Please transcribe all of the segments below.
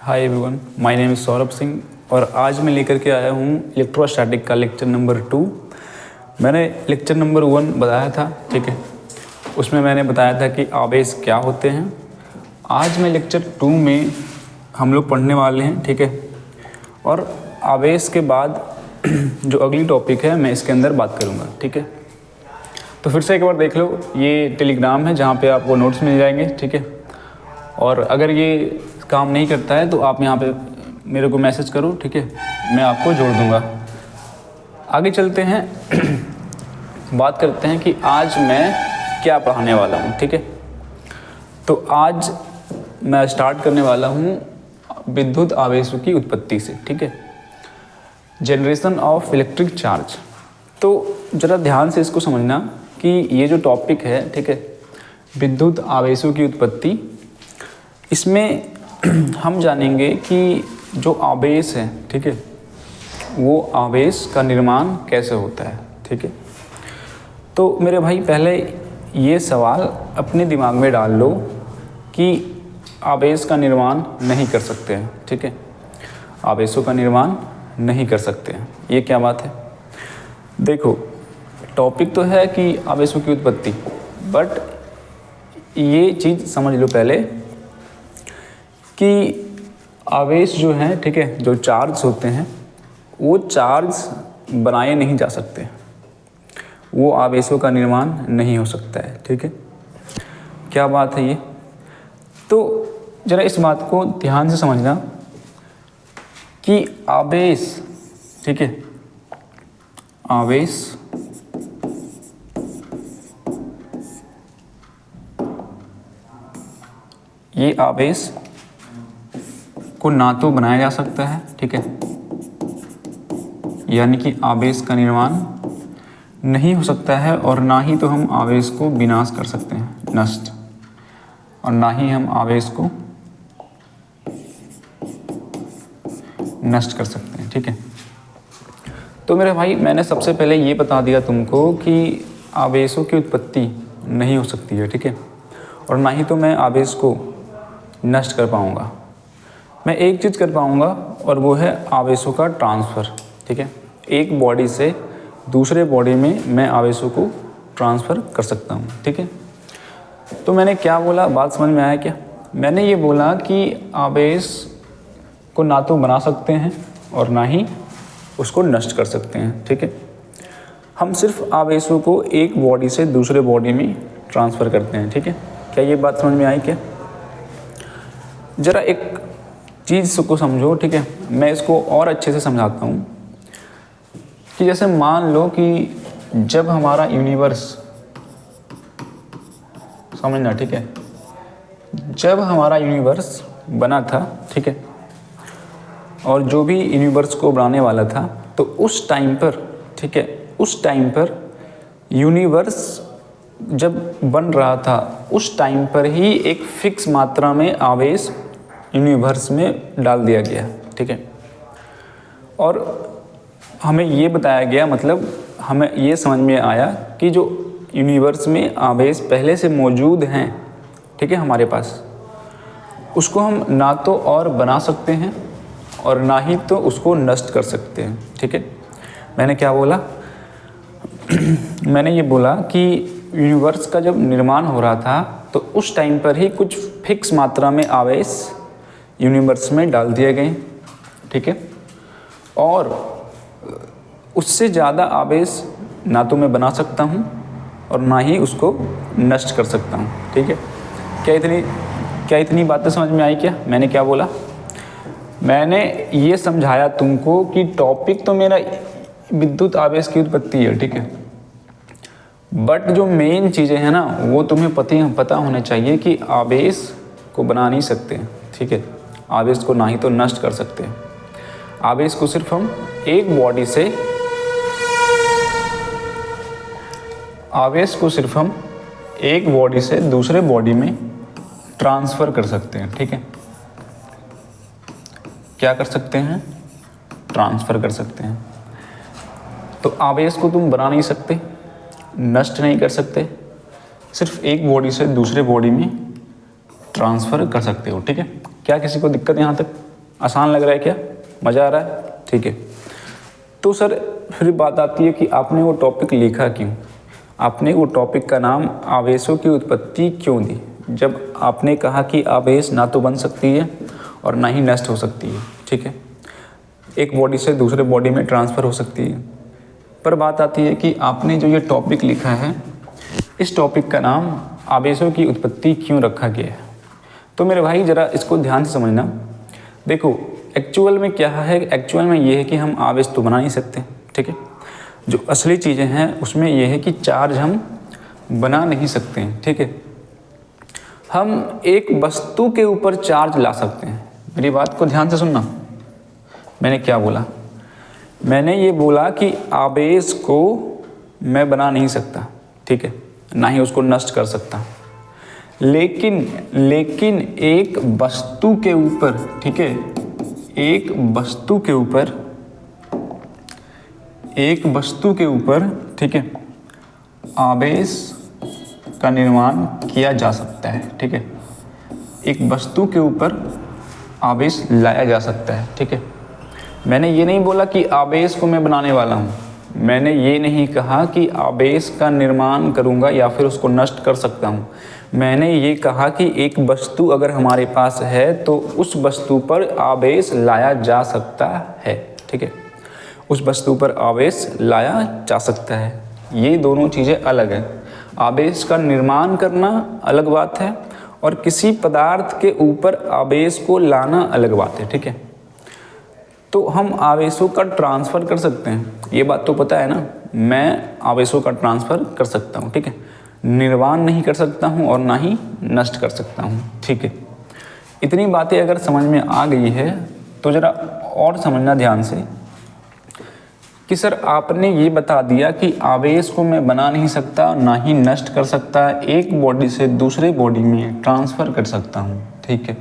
Hi everyone, my name is Saurabh Singh और आज मैं लेकर के आया हूँ इलेक्ट्रोस्टैटिक का लेक्चर नंबर 2। मैंने लेक्चर नंबर 1 बताया था, ठीक है। उसमें मैंने बताया था कि आवेश क्या होते हैं। आज मैं लेक्चर 2 में हम लोग पढ़ने वाले हैं, ठीक है। और आवेश के बाद जो अगली टॉपिक है मैं इसके अंदर बात करूँगा, ठीक है। तो फिर से एक बार देख लो, ये टेलीग्राम है जहाँ पे आपको नोट्स मिल जाएंगे, ठीक है। और अगर ये काम नहीं करता है तो आप यहाँ पे मेरे को मैसेज करो, ठीक है, मैं आपको जोड़ दूँगा। आगे चलते हैं, बात करते हैं कि आज मैं क्या पढ़ाने वाला हूँ, ठीक है। तो आज मैं स्टार्ट करने वाला हूँ विद्युत आवेशों की उत्पत्ति से, ठीक है, जनरेशन ऑफ इलेक्ट्रिक चार्ज। तो ज़रा ध्यान से इसको समझना कि ये जो टॉपिक है, ठीक है, विद्युत आवेशों की उत्पत्ति, इसमें हम जानेंगे कि जो आवेश है, ठीक है, वो आवेश का निर्माण कैसे होता है, ठीक है। तो मेरे भाई पहले ये सवाल अपने दिमाग में डाल लो कि आवेश का निर्माण नहीं कर सकते हैं, ठीक है, आवेशों का निर्माण नहीं कर सकते हैं, ये क्या बात है। देखो, टॉपिक तो है कि आवेशों की उत्पत्ति, बट ये चीज़ समझ लो पहले कि आवेश जो हैं, ठीक है, जो चार्ज होते हैं वो चार्ज बनाए नहीं जा सकते, वो आवेशों का निर्माण नहीं हो सकता है, ठीक है। क्या बात है ये। तो ज़रा इस बात को ध्यान से समझना कि आवेश, ठीक है, आवेश ये आवेश को ना तो बनाया जा सकता है, ठीक है, यानी कि आवेश का निर्माण नहीं हो सकता है, और ना ही तो हम आवेश को विनाश कर सकते हैं, नष्ट, और ना ही हम आवेश को नष्ट कर सकते हैं, ठीक है। तो मेरे भाई मैंने सबसे पहले ये बता दिया तुमको कि आवेशों की उत्पत्ति नहीं हो सकती है, ठीक है, और ना ही तो मैं आवेश को नष्ट कर पाऊँगा। मैं एक चीज़ कर पाऊँगा और वो है आवेशों का ट्रांसफ़र, ठीक है। एक बॉडी से दूसरे बॉडी में मैं आवेशों को ट्रांसफ़र कर सकता हूँ, ठीक है। तो मैंने क्या बोला, बात समझ में आया क्या। मैंने ये बोला कि आवेश को ना तो बना सकते हैं और ना ही उसको नष्ट कर सकते हैं, ठीक है। हम सिर्फ आवेशों को एक बॉडी से दूसरे बॉडी में ट्रांसफ़र करते हैं, ठीक है। क्या ये बात समझ में आई क्या। ज़रा एक चीज़ को समझो, ठीक है, मैं इसको और अच्छे से समझाता हूँ कि जैसे मान लो कि जब हमारा यूनिवर्स, समझना, ठीक है, जब हमारा यूनिवर्स बना था, ठीक है, और जो भी यूनिवर्स को बनाने वाला था, तो उस टाइम पर, ठीक है, उस टाइम पर यूनिवर्स जब बन रहा था उस टाइम पर ही एक फिक्स मात्रा में आवेश यूनिवर्स में डाल दिया गया, ठीक है। और हमें ये बताया गया, मतलब हमें ये समझ में आया कि जो यूनिवर्स में आवेश पहले से मौजूद हैं, ठीक है, हमारे पास, उसको हम ना तो और बना सकते हैं और ना ही तो उसको नष्ट कर सकते हैं, ठीक है। मैंने क्या बोला मैंने ये बोला कि यूनिवर्स का जब निर्माण हो रहा था तो उस टाइम पर ही कुछ फिक्स मात्रा में आवेश यूनिवर्स में डाल दिए गए, ठीक है, और उससे ज़्यादा आवेश ना तो मैं बना सकता हूँ और ना ही उसको नष्ट कर सकता हूँ, ठीक है। क्या इतनी बातें समझ में आई क्या। मैंने क्या बोला, मैंने ये समझाया तुमको कि टॉपिक तो मेरा विद्युत आवेश की उत्पत्ति है, ठीक है, बट जो मेन चीज़ें हैं ना वो तुम्हें पता होना चाहिए कि आवेश को बना नहीं सकते, ठीक है, आवेश को ना ही तो नष्ट कर सकते हैं। आवेश को सिर्फ हम एक बॉडी से, आवेश को सिर्फ हम एक बॉडी से दूसरे बॉडी में ट्रांसफ़र कर सकते हैं, ठीक है। क्या कर सकते हैं, ट्रांसफ़र कर सकते हैं। तो आवेश को तुम बना नहीं सकते, नष्ट नहीं कर सकते, सिर्फ एक बॉडी से दूसरे बॉडी में ट्रांसफ़र कर सकते हो, ठीक है। क्या किसी को दिक्कत यहाँ तक। आसान लग रहा है क्या? मज़ा आ रहा है? ठीक है। तो सर फिर बात आती है कि आपने वो टॉपिक लिखा क्यों? आपने वो टॉपिक का नाम आवेशों की उत्पत्ति क्यों दी, जब आपने कहा कि आवेश ना तो बन सकती है और ना ही नष्ट हो सकती है, ठीक है, एक बॉडी से दूसरे बॉडी में ट्रांसफ़र हो सकती है। पर बात आती है कि आपने जो ये टॉपिक लिखा है, इस टॉपिक का नाम आवेशों की उत्पत्ति क्यों रखा गया है? तो मेरे भाई ज़रा इसको ध्यान से समझना। देखो एक्चुअल में क्या है, एक्चुअल में ये है कि हम आवेश तो बना नहीं सकते, ठीक है। जो असली चीज़ें हैं उसमें यह है कि चार्ज हम बना नहीं सकते हैं, ठीक है। हम एक वस्तु के ऊपर चार्ज ला सकते हैं। मेरी बात को ध्यान से सुनना। मैंने क्या बोला? मैंने ये बोला कि आवेश को मैं बना नहीं सकता, ठीक है, ना ही उसको नष्ट कर सकता, लेकिन एक वस्तु के ऊपर, ठीक है, एक वस्तु के ऊपर, ठीक है, आवेश का निर्माण किया जा सकता है, ठीक है। एक वस्तु के ऊपर आवेश लाया जा सकता है, ठीक है। मैंने ये नहीं बोला कि आवेश को मैं बनाने वाला हूँ। मैंने ये नहीं कहा कि आवेश का निर्माण करूँगा या फिर उसको नष्ट कर सकता हूँ। मैंने ये कहा कि एक वस्तु अगर हमारे पास है तो उस वस्तु पर आवेश लाया जा सकता है, ठीक है, उस वस्तु पर आवेश लाया जा सकता है। ये दोनों चीज़ें अलग हैं। आवेश का निर्माण करना अलग बात है और किसी पदार्थ के ऊपर आवेश को लाना अलग बात है, ठीक है। तो हम आवेशों का ट्रांसफ़र कर सकते हैं, ये बात तो पता है ना। मैं आवेशों का ट्रांसफ़र कर सकता हूँ, ठीक है, निर्माण नहीं कर सकता हूँ और ना ही नष्ट कर सकता हूँ, ठीक है। इतनी बातें अगर समझ में आ गई है तो ज़रा और समझना ध्यान से कि सर आपने ये बता दिया कि आवेश को मैं बना नहीं सकता, ना ही नष्ट कर सकता, एक बॉडी से दूसरे बॉडी में ट्रांसफ़र कर सकता हूँ, ठीक है।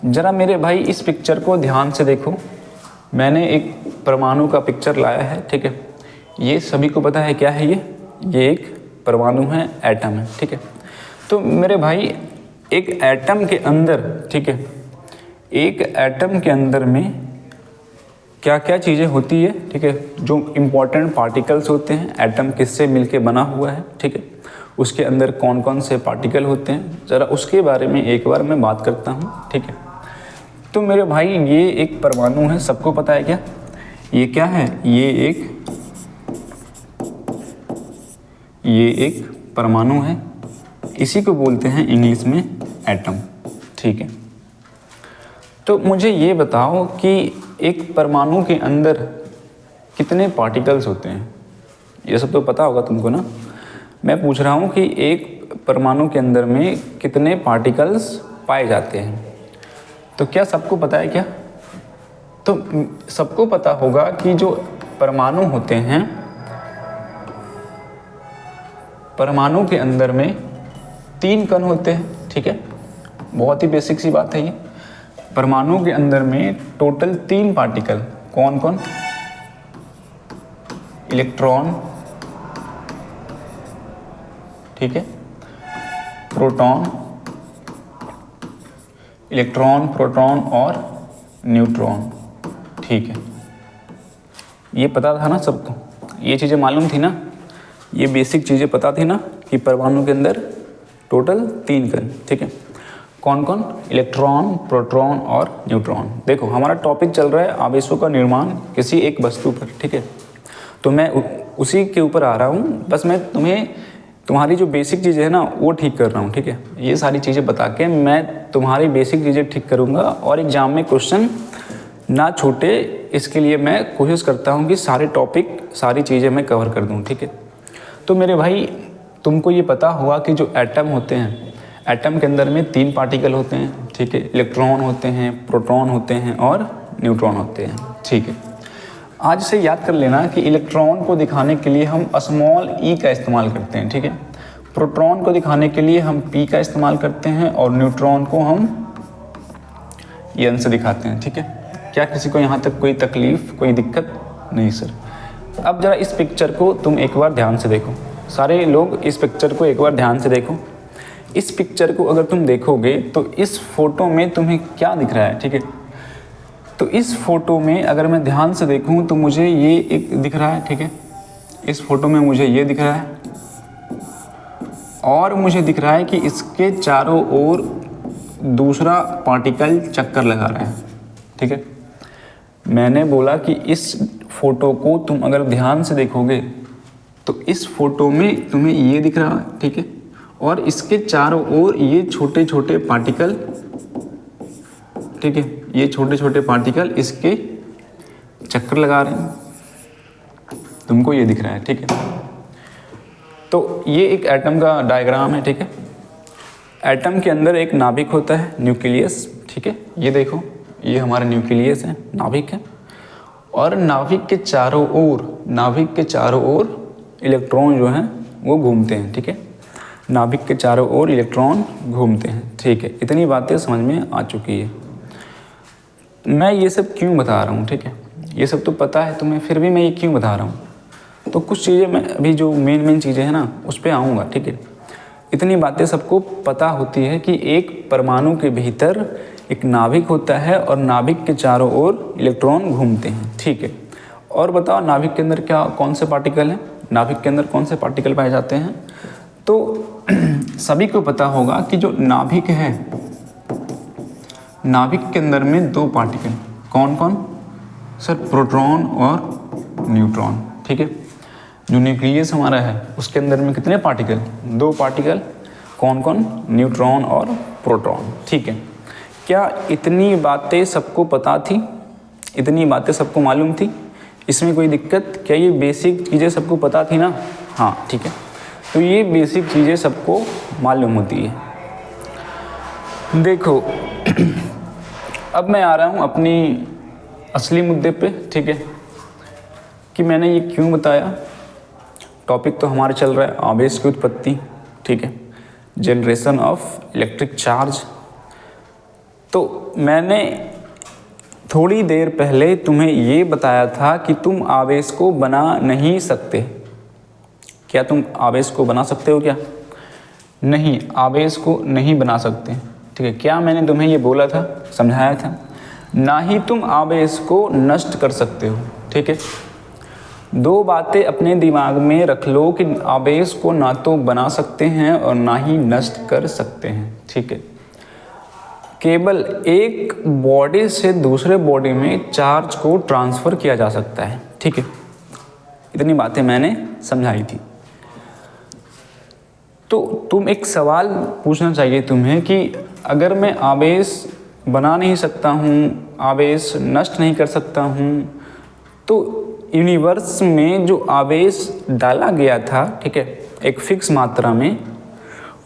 ज़रा मेरे भाई इस पिक्चर को ध्यान से देखो। मैंने एक परमाणु का पिक्चर लाया है, ठीक है। ये सभी को पता है क्या है, ये एक परमाणु है, एटम है, ठीक है। तो मेरे भाई एक एटम के अंदर, ठीक है, एक एटम के अंदर में क्या क्या चीज़ें होती है, ठीक है, जो इम्पोर्टेंट पार्टिकल्स होते हैं। एटम किससे मिलके बना हुआ है, ठीक है, उसके अंदर कौन कौन से पार्टिकल होते हैं, ज़रा उसके बारे में एक बार मैं बात करता हूँ, ठीक है। तो मेरे भाई ये एक परमाणु है, सबको पता है क्या? ये क्या है? ये एक परमाणु है। इसी को बोलते हैं इंग्लिश में एटम, ठीक है। तो मुझे ये बताओ कि एक परमाणु के अंदर कितने पार्टिकल्स होते हैं? ये सब तो पता होगा तुमको ना। मैं पूछ रहा हूँ कि एक परमाणु के अंदर में कितने पार्टिकल्स पाए जाते हैं। तो क्या सबको पता है क्या? तो सबको पता होगा कि जो परमाणु होते हैं, परमाणु के अंदर में 3 कण होते हैं, ठीक है। बहुत ही बेसिक सी बात है ये। परमाणु के अंदर में टोटल 3 पार्टिकल, कौन कौन? इलेक्ट्रॉन, ठीक है, प्रोटॉन, इलेक्ट्रॉन, प्रोटॉन और न्यूट्रॉन, ठीक है। ये पता था ना सबको? ये चीज़ें मालूम थी ना? ये बेसिक चीज़ें पता थी ना कि परमाणु के अंदर टोटल 3 कण, ठीक है। कौन कौन? इलेक्ट्रॉन, प्रोटॉन और न्यूट्रॉन। देखो हमारा टॉपिक चल रहा है आवेशों का निर्माण किसी एक वस्तु पर, ठीक है। तो मैं उसी के ऊपर आ रहा हूँ। बस मैं तुम्हारी जो बेसिक चीज़ें है ना वो ठीक कर रहा हूँ, ठीक है। ये सारी चीज़ें बता के मैं तुम्हारी बेसिक चीज़ें ठीक करूँगा और एग्ज़ाम में क्वेश्चन ना छूटे, इसके लिए मैं कोशिश करता हूँ कि सारे टॉपिक, सारी चीज़ें मैं कवर कर दूँ, ठीक है। तो मेरे भाई तुमको ये पता हुआ कि जो एटम होते हैं, एटम के अंदर में 3 पार्टिकल होते हैं, ठीक है। इलेक्ट्रॉन होते हैं, प्रोटॉन होते हैं और न्यूट्रॉन होते हैं, ठीक है। आज से याद कर लेना कि इलेक्ट्रॉन को दिखाने के लिए हम स्मॉल ई का इस्तेमाल करते हैं, ठीक है। प्रोटॉन को दिखाने के लिए हम पी का इस्तेमाल करते हैं और न्यूट्रॉन को हम एन से दिखाते हैं, ठीक है। क्या किसी को यहाँ तक कोई तकलीफ, कोई दिक्कत? नहीं सर। अब ज़रा इस पिक्चर को तुम एक बार ध्यान से देखो। सारे लोग इस पिक्चर को एक बार ध्यान से देखो। इस पिक्चर को अगर तुम देखोगे तो इस फोटो में तुम्हें क्या दिख रहा है, ठीक है। तो इस फोटो में अगर मैं ध्यान से देखूं तो मुझे ये एक दिख रहा है, ठीक है, इस फोटो में मुझे ये दिख रहा है और मुझे दिख रहा है कि इसके चारों ओर दूसरा पार्टिकल चक्कर लगा रहा है, ठीक है। मैंने बोला कि इस फोटो को तुम अगर ध्यान से देखोगे तो इस फोटो में तुम्हें ये दिख रहा है, ठीक है, और इसके चारों ओर ये छोटे छोटे पार्टिकल, ठीक है, ये छोटे छोटे पार्टिकल इसके चक्कर लगा रहे हैं, तुमको ये दिख रहा है, ठीक है। तो ये एक एटम का डायग्राम है, ठीक है। एटम के अंदर एक नाभिक होता है, न्यूक्लियस, ठीक है, ये देखो, ये हमारा न्यूक्लियस है, नाभिक है, और नाभिक के चारों ओर इलेक्ट्रॉन जो हैं वो घूमते हैं, ठीक है। नाभिक के चारों ओर इलेक्ट्रॉन घूमते हैं, ठीक है। इतनी बातें समझ में आ चुकी है। मैं ये सब क्यों बता रहा हूँ, ठीक है, ये सब तो पता है तुम्हें, फिर भी मैं ये क्यों बता रहा हूँ, तो कुछ चीज़ें मैं अभी जो मेन चीज़ें हैं ना उस पर आऊँगा, ठीक है। इतनी बातें सबको पता होती है कि एक परमाणु के भीतर एक नाभिक होता है और नाभिक के चारों ओर इलेक्ट्रॉन घूमते हैं, ठीक है। और बताओ नाभिक के अंदर कौन से पार्टिकल हैं, नाभिक के अंदर कौन से पार्टिकल पाए जाते हैं। तो सभी को पता होगा कि जो नाभिक है, नाभिक के अंदर में दो पार्टिकल, कौन कौन सर, प्रोटॉन और न्यूट्रॉन, ठीक है। जो न्यूक्लियस हमारा है उसके अंदर में कितने पार्टिकल, दो पार्टिकल, कौन कौन, न्यूट्रॉन और प्रोटॉन, ठीक है। क्या इतनी बातें सबको पता थी, इतनी बातें सबको मालूम थी, इसमें कोई दिक्कत, क्या ये बेसिक चीज़ें सबको पता थी ना, हाँ ठीक है। तो ये बेसिक चीज़ें सबको मालूम होती है। देखो अब मैं आ रहा हूँ अपनी असली मुद्दे पे, ठीक है, कि मैंने ये क्यों बताया। टॉपिक तो हमारा चल रहा है आवेश की उत्पत्ति, ठीक है, जनरेशन ऑफ इलेक्ट्रिक चार्ज। तो मैंने थोड़ी देर पहले तुम्हें ये बताया था कि तुम आवेश को बना नहीं सकते। क्या तुम आवेश को बना सकते हो क्या? नहीं, आवेश को नहीं बना सकते, ठीक है। क्या मैंने तुम्हें ये बोला था, समझाया था? ना ही तुम आवेश को नष्ट कर सकते हो, ठीक है। दो बातें अपने दिमाग में रख लो कि आवेश को ना तो बना सकते हैं और ना ही नष्ट कर सकते हैं, ठीक है। केवल एक बॉडी से दूसरे बॉडी में चार्ज को ट्रांसफ़र किया जा सकता है, ठीक है। इतनी बातें मैंने समझाई थी। तो तुम एक सवाल पूछना चाहिए तुम्हें कि अगर मैं आवेश बना नहीं सकता हूँ, आवेश नष्ट नहीं कर सकता हूँ, तो यूनिवर्स में जो आवेश डाला गया था, ठीक है, एक फिक्स मात्रा में,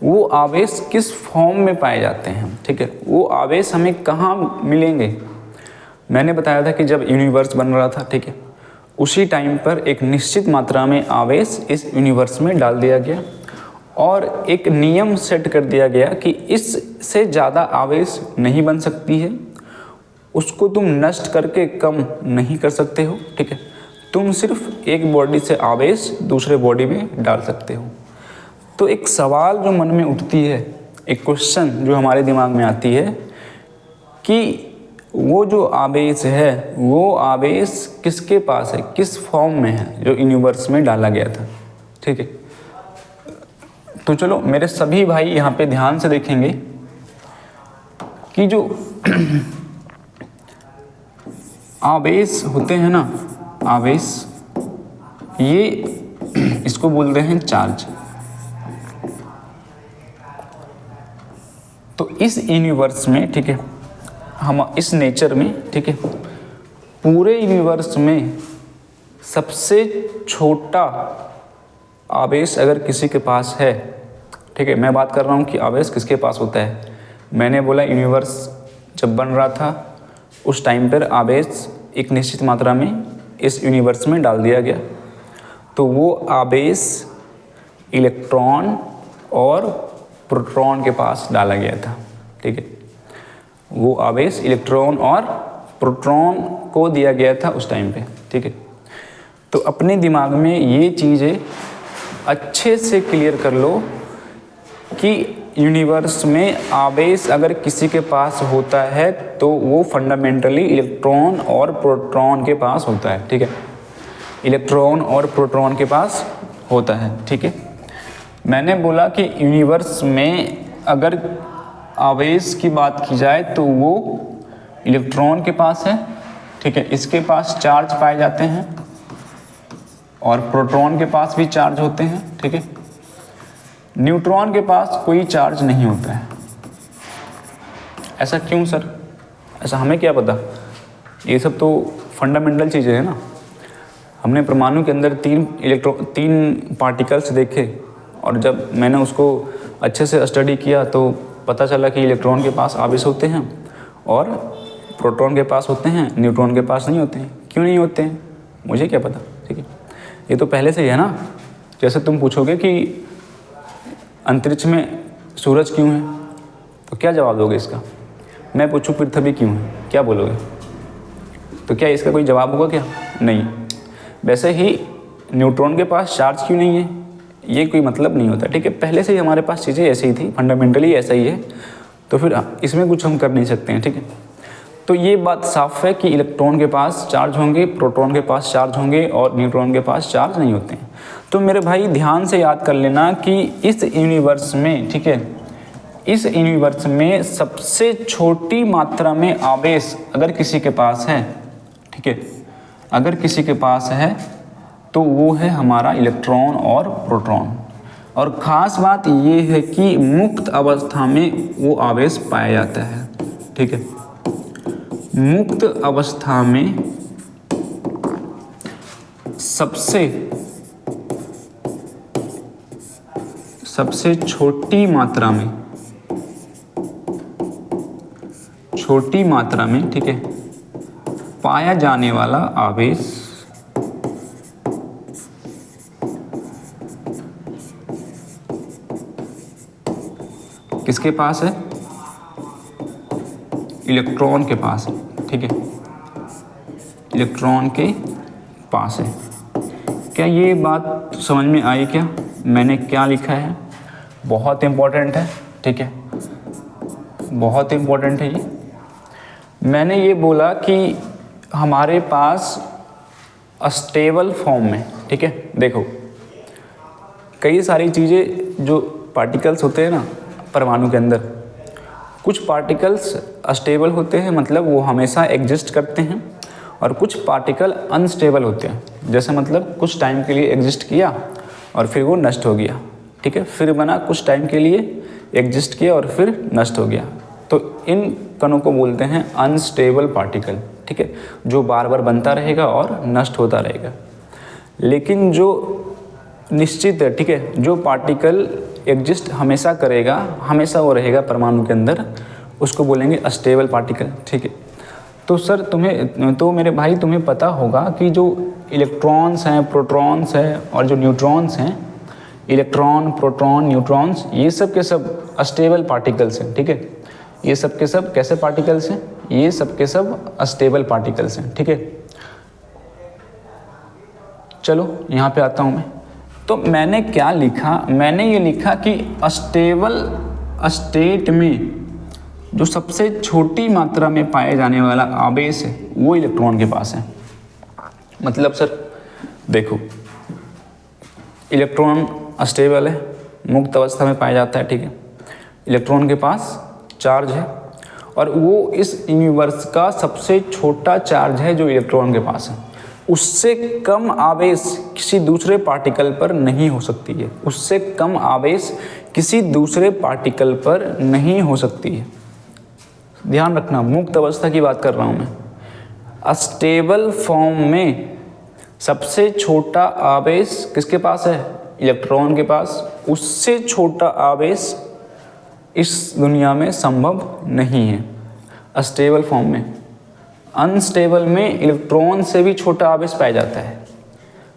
वो आवेश किस फॉर्म में पाए जाते हैं, ठीक है, वो आवेश हमें कहाँ मिलेंगे। मैंने बताया था कि जब यूनिवर्स बन रहा था, ठीक है, उसी टाइम पर एक निश्चित मात्रा में आवेश इस यूनिवर्स में डाल दिया गया और एक नियम सेट कर दिया गया कि इससे ज़्यादा आवेश नहीं बन सकती है, उसको तुम नष्ट करके कम नहीं कर सकते हो, ठीक है। तुम सिर्फ एक बॉडी से आवेश दूसरे बॉडी में डाल सकते हो। तो एक सवाल जो मन में उठती है, एक क्वेश्चन जो हमारे दिमाग में आती है कि वो जो आवेश है, वो आवेश किसके पास है, किस फॉर्म में है, जो यूनिवर्स में डाला गया था, ठीक है। तो चलो मेरे सभी भाई यहाँ पे ध्यान से देखेंगे कि जो आवेश होते हैं ना, आवेश, ये इसको बोलते हैं चार्ज। तो इस यूनिवर्स में, ठीक है, हम इस नेचर में, ठीक है, पूरे यूनिवर्स में सबसे छोटा आवेश अगर किसी के पास है, ठीक है, मैं बात कर रहा हूँ कि आवेश किसके पास होता है। मैंने बोला यूनिवर्स जब बन रहा था उस टाइम पर आवेश एक निश्चित मात्रा में इस यूनिवर्स में डाल दिया गया, तो वो आवेश इलेक्ट्रॉन और प्रोटॉन के पास डाला गया था, ठीक है। वो आवेश इलेक्ट्रॉन और प्रोटॉन को दिया गया था उस टाइम पे, ठीक है। तो अपने दिमाग में ये चीज़ें अच्छे से क्लियर कर लो कि यूनिवर्स में आवेश अगर किसी के पास होता है तो वो फंडामेंटली इलेक्ट्रॉन और प्रोटॉन के पास होता है, ठीक है। इलेक्ट्रॉन और प्रोटॉन के पास होता है, ठीक है। मैंने बोला कि यूनिवर्स में अगर आवेश की बात की जाए तो वो इलेक्ट्रॉन के पास है, ठीक है। इसके पास चार्ज पाए जाते हैं और प्रोटॉन के पास भी चार्ज होते हैं, ठीक है। न्यूट्रॉन के पास कोई चार्ज नहीं होता है। ऐसा क्यों सर? ऐसा हमें क्या पता, ये सब तो फंडामेंटल चीज़ें हैं ना। हमने परमाणु के अंदर तीन पार्टिकल्स देखे और जब मैंने उसको अच्छे से स्टडी किया तो पता चला कि इलेक्ट्रॉन के पास आवेश होते हैं और प्रोटॉन के पास होते हैं, न्यूट्रॉन के पास नहीं होते हैं। क्यों नहीं होते हैं मुझे क्या पता, ठीक है। ये तो पहले से ही है ना। जैसे तुम पूछोगे कि अंतरिक्ष में सूरज क्यों है, तो क्या जवाब दोगे इसका? मैं पूछूं पृथ्वी क्यों है, क्या बोलोगे? तो क्या इसका कोई जवाब होगा क्या? नहीं। वैसे ही न्यूट्रॉन के पास चार्ज क्यों नहीं है, ये कोई मतलब नहीं होता, ठीक है। पहले से ही हमारे पास चीज़ें ऐसी ही थी, फंडामेंटली ऐसा ही है, तो फिर इसमें कुछ हम कर नहीं सकते हैं, ठीक है। तो ये बात साफ है कि इलेक्ट्रॉन के पास चार्ज होंगे, प्रोटॉन के पास चार्ज होंगे और न्यूट्रॉन के पास चार्ज नहीं होते हैं। तो मेरे भाई ध्यान से याद कर लेना कि इस यूनिवर्स में, ठीक है, इस यूनिवर्स में सबसे छोटी मात्रा में आवेश अगर किसी के पास है, ठीक है, अगर किसी के पास है तो वो है हमारा इलेक्ट्रॉन और प्रोटॉन। और ख़ास बात ये है कि मुक्त अवस्था में वो आवेश पाया जाता है, ठीक है। मुक्त अवस्था में सबसे छोटी मात्रा में, ठीक है, पाया जाने वाला आवेश किसके पास है? इलेक्ट्रॉन के पास है, ठीक है, इलेक्ट्रॉन के पास है। क्या ये बात समझ में आई? क्या मैंने क्या लिखा है? बहुत इम्पोर्टेंट है, ठीक है, बहुत इम्पोर्टेंट है ये। मैंने ये बोला कि हमारे पास अस्टेबल फॉर्म में, ठीक है, देखो कई सारी चीज़ें जो पार्टिकल्स होते हैं ना परमाणु के अंदर, कुछ पार्टिकल्स अस्टेबल होते हैं, मतलब वो हमेशा एग्जिस्ट करते हैं, और कुछ पार्टिकल अनस्टेबल होते हैं। जैसे मतलब कुछ टाइम के लिए एग्जिस्ट किया और फिर वो नष्ट हो गया, ठीक है, फिर बना, कुछ टाइम के लिए एग्जिस्ट किया और फिर नष्ट हो गया। तो इन कणों को बोलते हैं अनस्टेबल पार्टिकल, ठीक है, जो बार बार बनता रहेगा और नष्ट होता रहेगा। लेकिन जो निश्चित है, ठीक है, जो पार्टिकल एग्जिस्ट हमेशा करेगा, हमेशा वो रहेगा परमाणु के अंदर, उसको बोलेंगे अस्टेबल पार्टिकल, ठीक है। तो सर तो मेरे भाई तुम्हें पता होगा कि जो इलेक्ट्रॉन्स हैं, प्रोटॉन्स हैं और जो न्यूट्रॉन्स हैं, इलेक्ट्रॉन, प्रोटॉन, न्यूट्रॉन्स, ये सब के सब अस्टेबल पार्टिकल्स हैं, ठीक है। ये सब के सब कैसे पार्टिकल्स हैं? ये सब के सब अस्टेबल पार्टिकल्स हैं, ठीक है। चलो यहाँ पे आता हूँ मैं। तो मैंने क्या लिखा? मैंने ये लिखा कि अस्टेबल स्टेट में जो सबसे छोटी मात्रा में पाए जाने वाला आवेश है वो इलेक्ट्रॉन के पास है। मतलब सर देखो, इलेक्ट्रॉन अस्टेबल है, मुक्त अवस्था में पाया जाता है, ठीक है। इलेक्ट्रॉन के पास चार्ज है और वो इस यूनिवर्स का सबसे छोटा चार्ज है जो इलेक्ट्रॉन के पास है। उससे कम आवेश किसी दूसरे पार्टिकल पर नहीं हो सकती है, उससे कम आवेश किसी दूसरे पार्टिकल पर नहीं हो सकती है। ध्यान रखना, मुक्त अवस्था की बात कर रहा हूँ मैं। अस्टेबल फॉर्म में सबसे छोटा आवेश किसके पास है? इलेक्ट्रॉन के पास। उससे छोटा आवेश इस दुनिया में संभव नहीं है अस्टेबल फॉर्म में। अनस्टेबल में इलेक्ट्रॉन से भी छोटा आवेश पाया जाता है,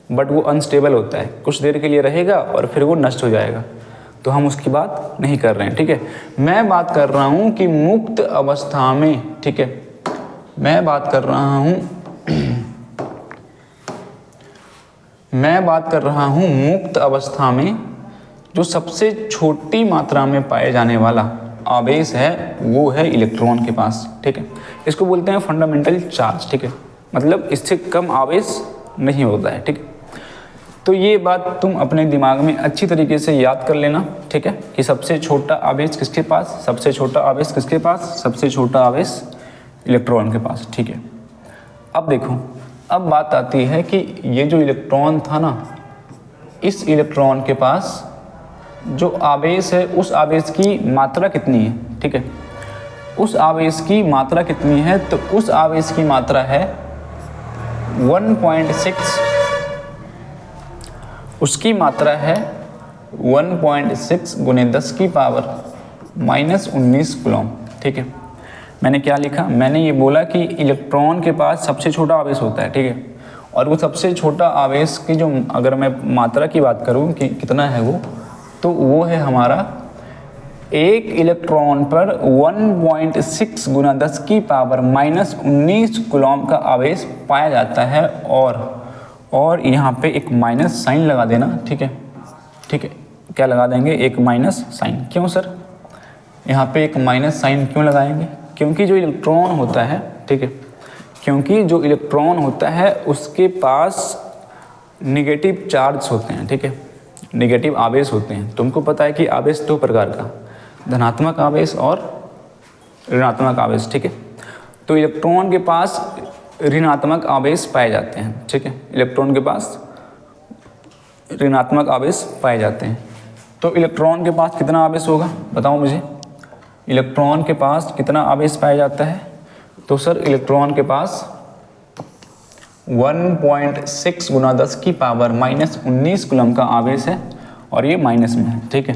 बट वो अनस्टेबल होता है, कुछ देर के लिए रहेगा और फिर वो नष्ट हो जाएगा। तो हम उसकी बात नहीं कर रहे हैं, ठीक है। मैं बात कर रहा हूँ कि मुक्त अवस्था में, ठीक है, मैं बात कर रहा हूँ मुक्त अवस्था में जो सबसे छोटी मात्रा में पाए जाने वाला आवेश है वो है इलेक्ट्रॉन के पास, ठीक है। इसको बोलते हैं फंडामेंटल चार्ज, ठीक है, मतलब इससे कम आवेश नहीं होता है, ठीक है। तो ये बात तुम अपने दिमाग में अच्छी तरीके से याद कर लेना, ठीक है, कि सबसे छोटा आवेश किसके पास, सबसे छोटा आवेश किसके पास, सबसे छोटा आवेश इलेक्ट्रॉन के पास, ठीक है। अब देखो, अब बात आती है कि ये जो इलेक्ट्रॉन था ना, इस इलेक्ट्रॉन के पास जो आवेश है उस आवेश की मात्रा कितनी है, ठीक है। उस आवेश की मात्रा कितनी है, तो उस आवेश की मात्रा है 1.6, उसकी मात्रा है 1.6 गुने 10 की पावर -19 कूलम, ठीक है। मैंने क्या लिखा, मैंने ये बोला कि इलेक्ट्रॉन के पास सबसे छोटा आवेश होता है, ठीक है, और वो सबसे छोटा आवेश की जो अगर मैं मात्रा की बात करूँ कि कितना है वो, तो वो है हमारा एक इलेक्ट्रॉन पर 1.6 गुना 10 की पावर -19 कूलम का आवेश पाया जाता है। और यहाँ पे एक माइनस साइन लगा देना, ठीक है, ठीक है, क्या लगा देंगे, एक माइनस साइन। क्यों सर, यहाँ पे एक माइनस साइन क्यों लगाएंगे, क्योंकि जो इलेक्ट्रॉन होता है, ठीक है, क्योंकि जो इलेक्ट्रॉन होता है उसके पास निगेटिव चार्ज होते हैं, ठीक है, निगेटिव आवेश होते हैं। तुमको पता है कि आवेश दो प्रकार का, धनात्मक आवेश और ऋणात्मक आवेश, ठीक है। तो इलेक्ट्रॉन के पास ऋणात्मक आवेश पाए जाते हैं, ठीक है, इलेक्ट्रॉन के पास ऋणात्मक आवेश पाए जाते हैं। तो इलेक्ट्रॉन के पास कितना आवेश होगा, बताओ मुझे, इलेक्ट्रॉन के पास कितना आवेश पाया जाता है। तो सर इलेक्ट्रॉन के पास 1.6 गुना 10 की पावर -19 कूलम का आवेश है, और ये माइनस में है, ठीक है।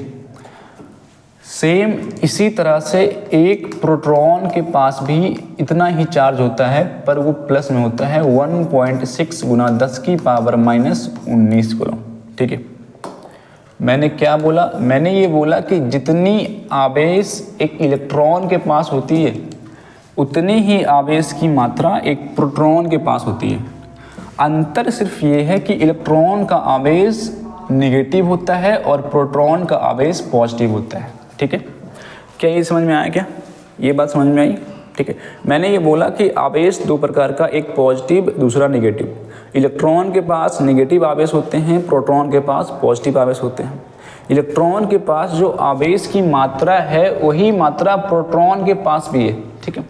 सेम इसी तरह से एक प्रोटॉन के पास भी इतना ही चार्ज होता है, पर वो प्लस में होता है, 1.6 गुना 10 की पावर -19 कूलम, ठीक है। मैंने क्या बोला, मैंने ये बोला कि जितनी आवेश एक इलेक्ट्रॉन के पास होती है उतनी ही आवेश की मात्रा एक प्रोटॉन के पास होती है। अंतर सिर्फ ये है कि इलेक्ट्रॉन का आवेश नेगेटिव होता है और प्रोटॉन का आवेश पॉजिटिव होता है, ठीक है। क्या ये समझ में आया, क्या ये बात समझ में आई, ठीक है। मैंने ये बोला कि आवेश दो प्रकार का, एक पॉजिटिव दूसरा नेगेटिव। इलेक्ट्रॉन के पास नेगेटिव आवेश होते हैं, प्रोटॉन के पास पॉजिटिव आवेश होते हैं। इलेक्ट्रॉन के पास जो आवेश की मात्रा है वही मात्रा प्रोटॉन के पास भी है, ठीक है।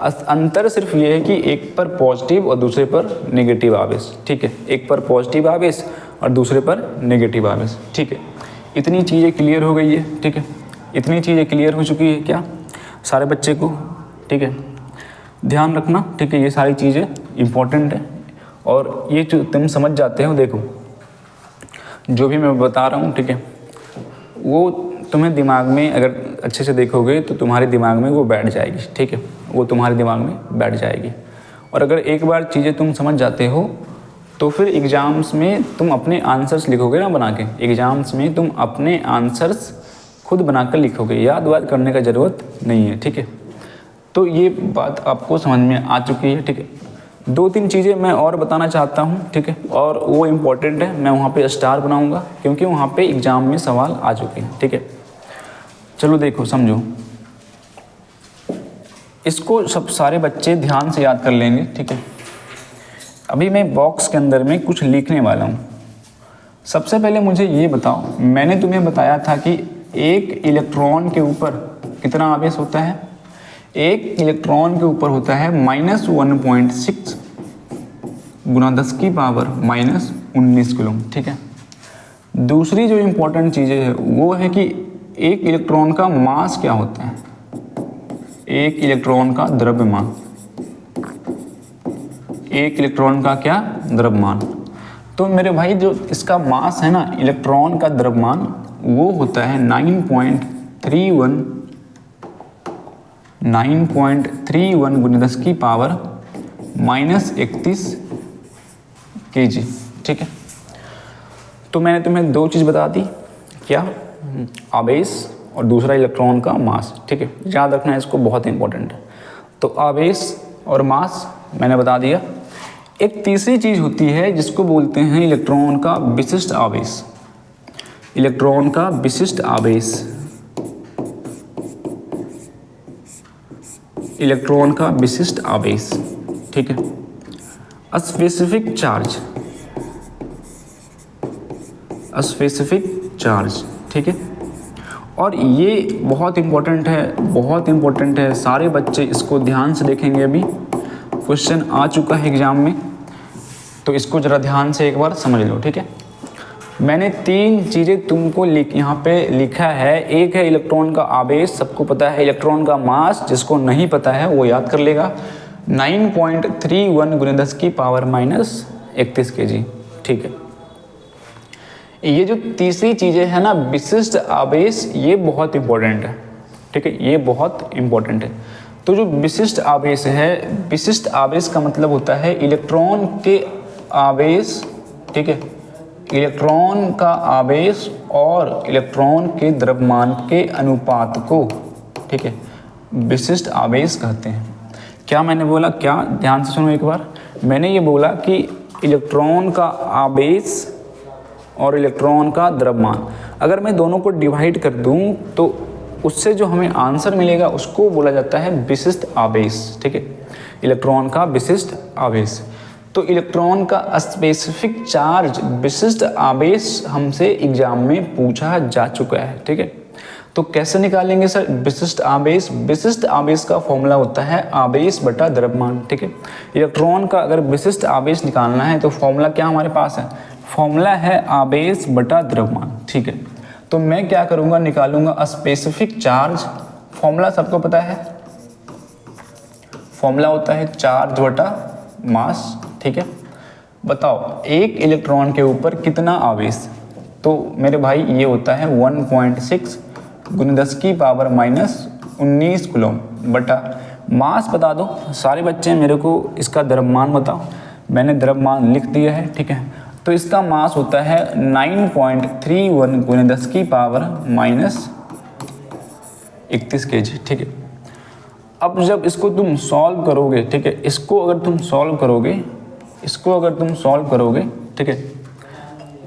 अंतर सिर्फ ये है कि एक पर पॉजिटिव और दूसरे पर नेगेटिव आवेश, ठीक है, एक पर पॉजिटिव आवेश और दूसरे पर नेगेटिव आवेश, ठीक है। इतनी चीज़ें क्लियर हो गई है, ठीक है, इतनी चीज़ें क्लियर हो चुकी है क्या सारे बच्चे को, ठीक है। ध्यान रखना, ठीक है, ये सारी चीज़ें इम्पोर्टेंट है, और ये जो तुम समझ जाते हो, देखो जो भी मैं बता रहा हूँ, ठीक है, वो तुम्हें दिमाग में अगर अच्छे से देखोगे तो तुम्हारे दिमाग में वो बैठ जाएगी, ठीक है, वो तुम्हारे दिमाग में बैठ जाएगी। और अगर एक बार चीज़ें तुम समझ जाते हो तो फिर एग्ज़ाम्स में तुम अपने आंसर्स लिखोगे ना बना के, एग्ज़ाम्स में तुम अपने आंसर्स खुद बनाकर लिखोगे, याद वाद करने का ज़रूरत नहीं है, ठीक है। तो ये बात आपको समझ में आ चुकी है, ठीक है। दो तीन चीज़ें मैं और बताना चाहता हूँ, ठीक है, और वो इम्पोर्टेंट है, मैं वहाँ पे स्टार बनाऊँगा क्योंकि वहाँ पे एग्ज़ाम में सवाल आ चुके हैं, ठीक है। चलो देखो समझो, इसको सब सारे बच्चे ध्यान से याद कर लेंगे, ठीक है। अभी मैं बॉक्स के अंदर में कुछ लिखने वाला हूँ। सबसे पहले मुझे ये बताओ, मैंने तुम्हें बताया था कि एक इलेक्ट्रॉन के ऊपर कितना आवेश होता है, एक इलेक्ट्रॉन के ऊपर होता है -1.6 गुना 10 की पावर -19 कूलम, ठीक है। दूसरी जो इम्पोर्टेंट चीज़ें है वो है कि एक इलेक्ट्रॉन का मास क्या होता है, एक इलेक्ट्रॉन का द्रव्यमान, एक इलेक्ट्रॉन का क्या, द्रव्यमान। तो मेरे भाई जो इसका मास है ना, इलेक्ट्रॉन का द्रव्यमान, वो होता है 9.31 गुने 10 की पावर -31 kg, ठीक है। तो मैंने तुम्हें दो चीज़ बता दी, क्या, आवेश और दूसरा इलेक्ट्रॉन का मास, ठीक है, याद रखना है इसको, बहुत इंपॉर्टेंट है। तो आवेश और मास मैंने बता दिया। एक तीसरी चीज़ होती है जिसको बोलते हैं इलेक्ट्रॉन का विशिष्ट आवेश। इलेक्ट्रॉन का विशिष्ट आवेश, इलेक्ट्रॉन का विशिष्ट आवेश, ठीक है। स्पेसिफिक चार्ज, स्पेसिफिक चार्ज, ठीक है। और ये बहुत इम्पोर्टेंट है, बहुत इम्पोर्टेंट है, सारे बच्चे इसको ध्यान से देखेंगे। अभी क्वेश्चन आ चुका है एग्जाम में, तो इसको ज़रा ध्यान से एक बार समझ लो, ठीक है। मैंने 3 चीज़ें तुमको यहाँ पे लिखा है। एक है इलेक्ट्रॉन का आवेश, सबको पता है। इलेक्ट्रॉन का मास, जिसको नहीं पता है वो याद कर लेगा, 9.31 × 10⁻31 kg, ठीक है। ये जो तीसरी चीज़ें है ना, विशिष्ट आवेश, ये बहुत इम्पोर्टेंट है, ठीक है, ये बहुत इम्पोर्टेंट है। तो जो विशिष्ट आवेश है, विशिष्ट आवेश का मतलब होता है इलेक्ट्रॉन के आवेश, ठीक है, इलेक्ट्रॉन का आवेश और इलेक्ट्रॉन के द्रव्यमान के अनुपात को, ठीक है, विशिष्ट आवेश कहते हैं। क्या मैंने बोला, क्या ध्यान से सुनो एक बार। मैंने ये बोला कि इलेक्ट्रॉन का आवेश और इलेक्ट्रॉन का द्रव्यमान, अगर मैं दोनों को डिवाइड कर दूं तो उससे जो हमें आंसर मिलेगा उसको बोला जाता है विशिष्ट आवेश, ठीक है, इलेक्ट्रॉन का विशिष्ट आवेश। तो इलेक्ट्रॉन का स्पेसिफिक चार्ज, विशिष्ट आवेश हमसे एग्जाम में पूछा जा चुका है, ठीक है। तो कैसे निकालेंगे सर विशिष्ट आवेश? विशिष्ट आवेश का फॉर्मूला होता है आवेश बटा द्रव्यमान, ठीक है। इलेक्ट्रॉन का अगर विशिष्ट आवेश निकालना है तो फॉर्मूला क्या हमारे पास है? फॉर्मूला है आवेश बटा द्रव्यमान, ठीक है। तो मैं क्या करूँगा, निकालूंगा स्पेसिफिक चार्ज। फॉर्मूला सबको पता है, फॉर्मूला होता है चार्ज बटा मास, ठीक है। बताओ एक इलेक्ट्रॉन के ऊपर कितना आवेश? तो मेरे भाई ये होता है 1.6 × 10⁻19 कूलम बटा मास। बता दो सारे बच्चे, मेरे को इसका द्रव्यमान बताओ। मैंने द्रव्यमान लिख दिया है, ठीक है। तो इसका मास होता है 9.31 × 10⁻31 kg, ठीक है। अब जब इसको तुम सॉल्व करोगे, ठीक है, इसको अगर तुम सॉल्व करोगे, इसको अगर तुम सॉल्व करोगे, ठीक है,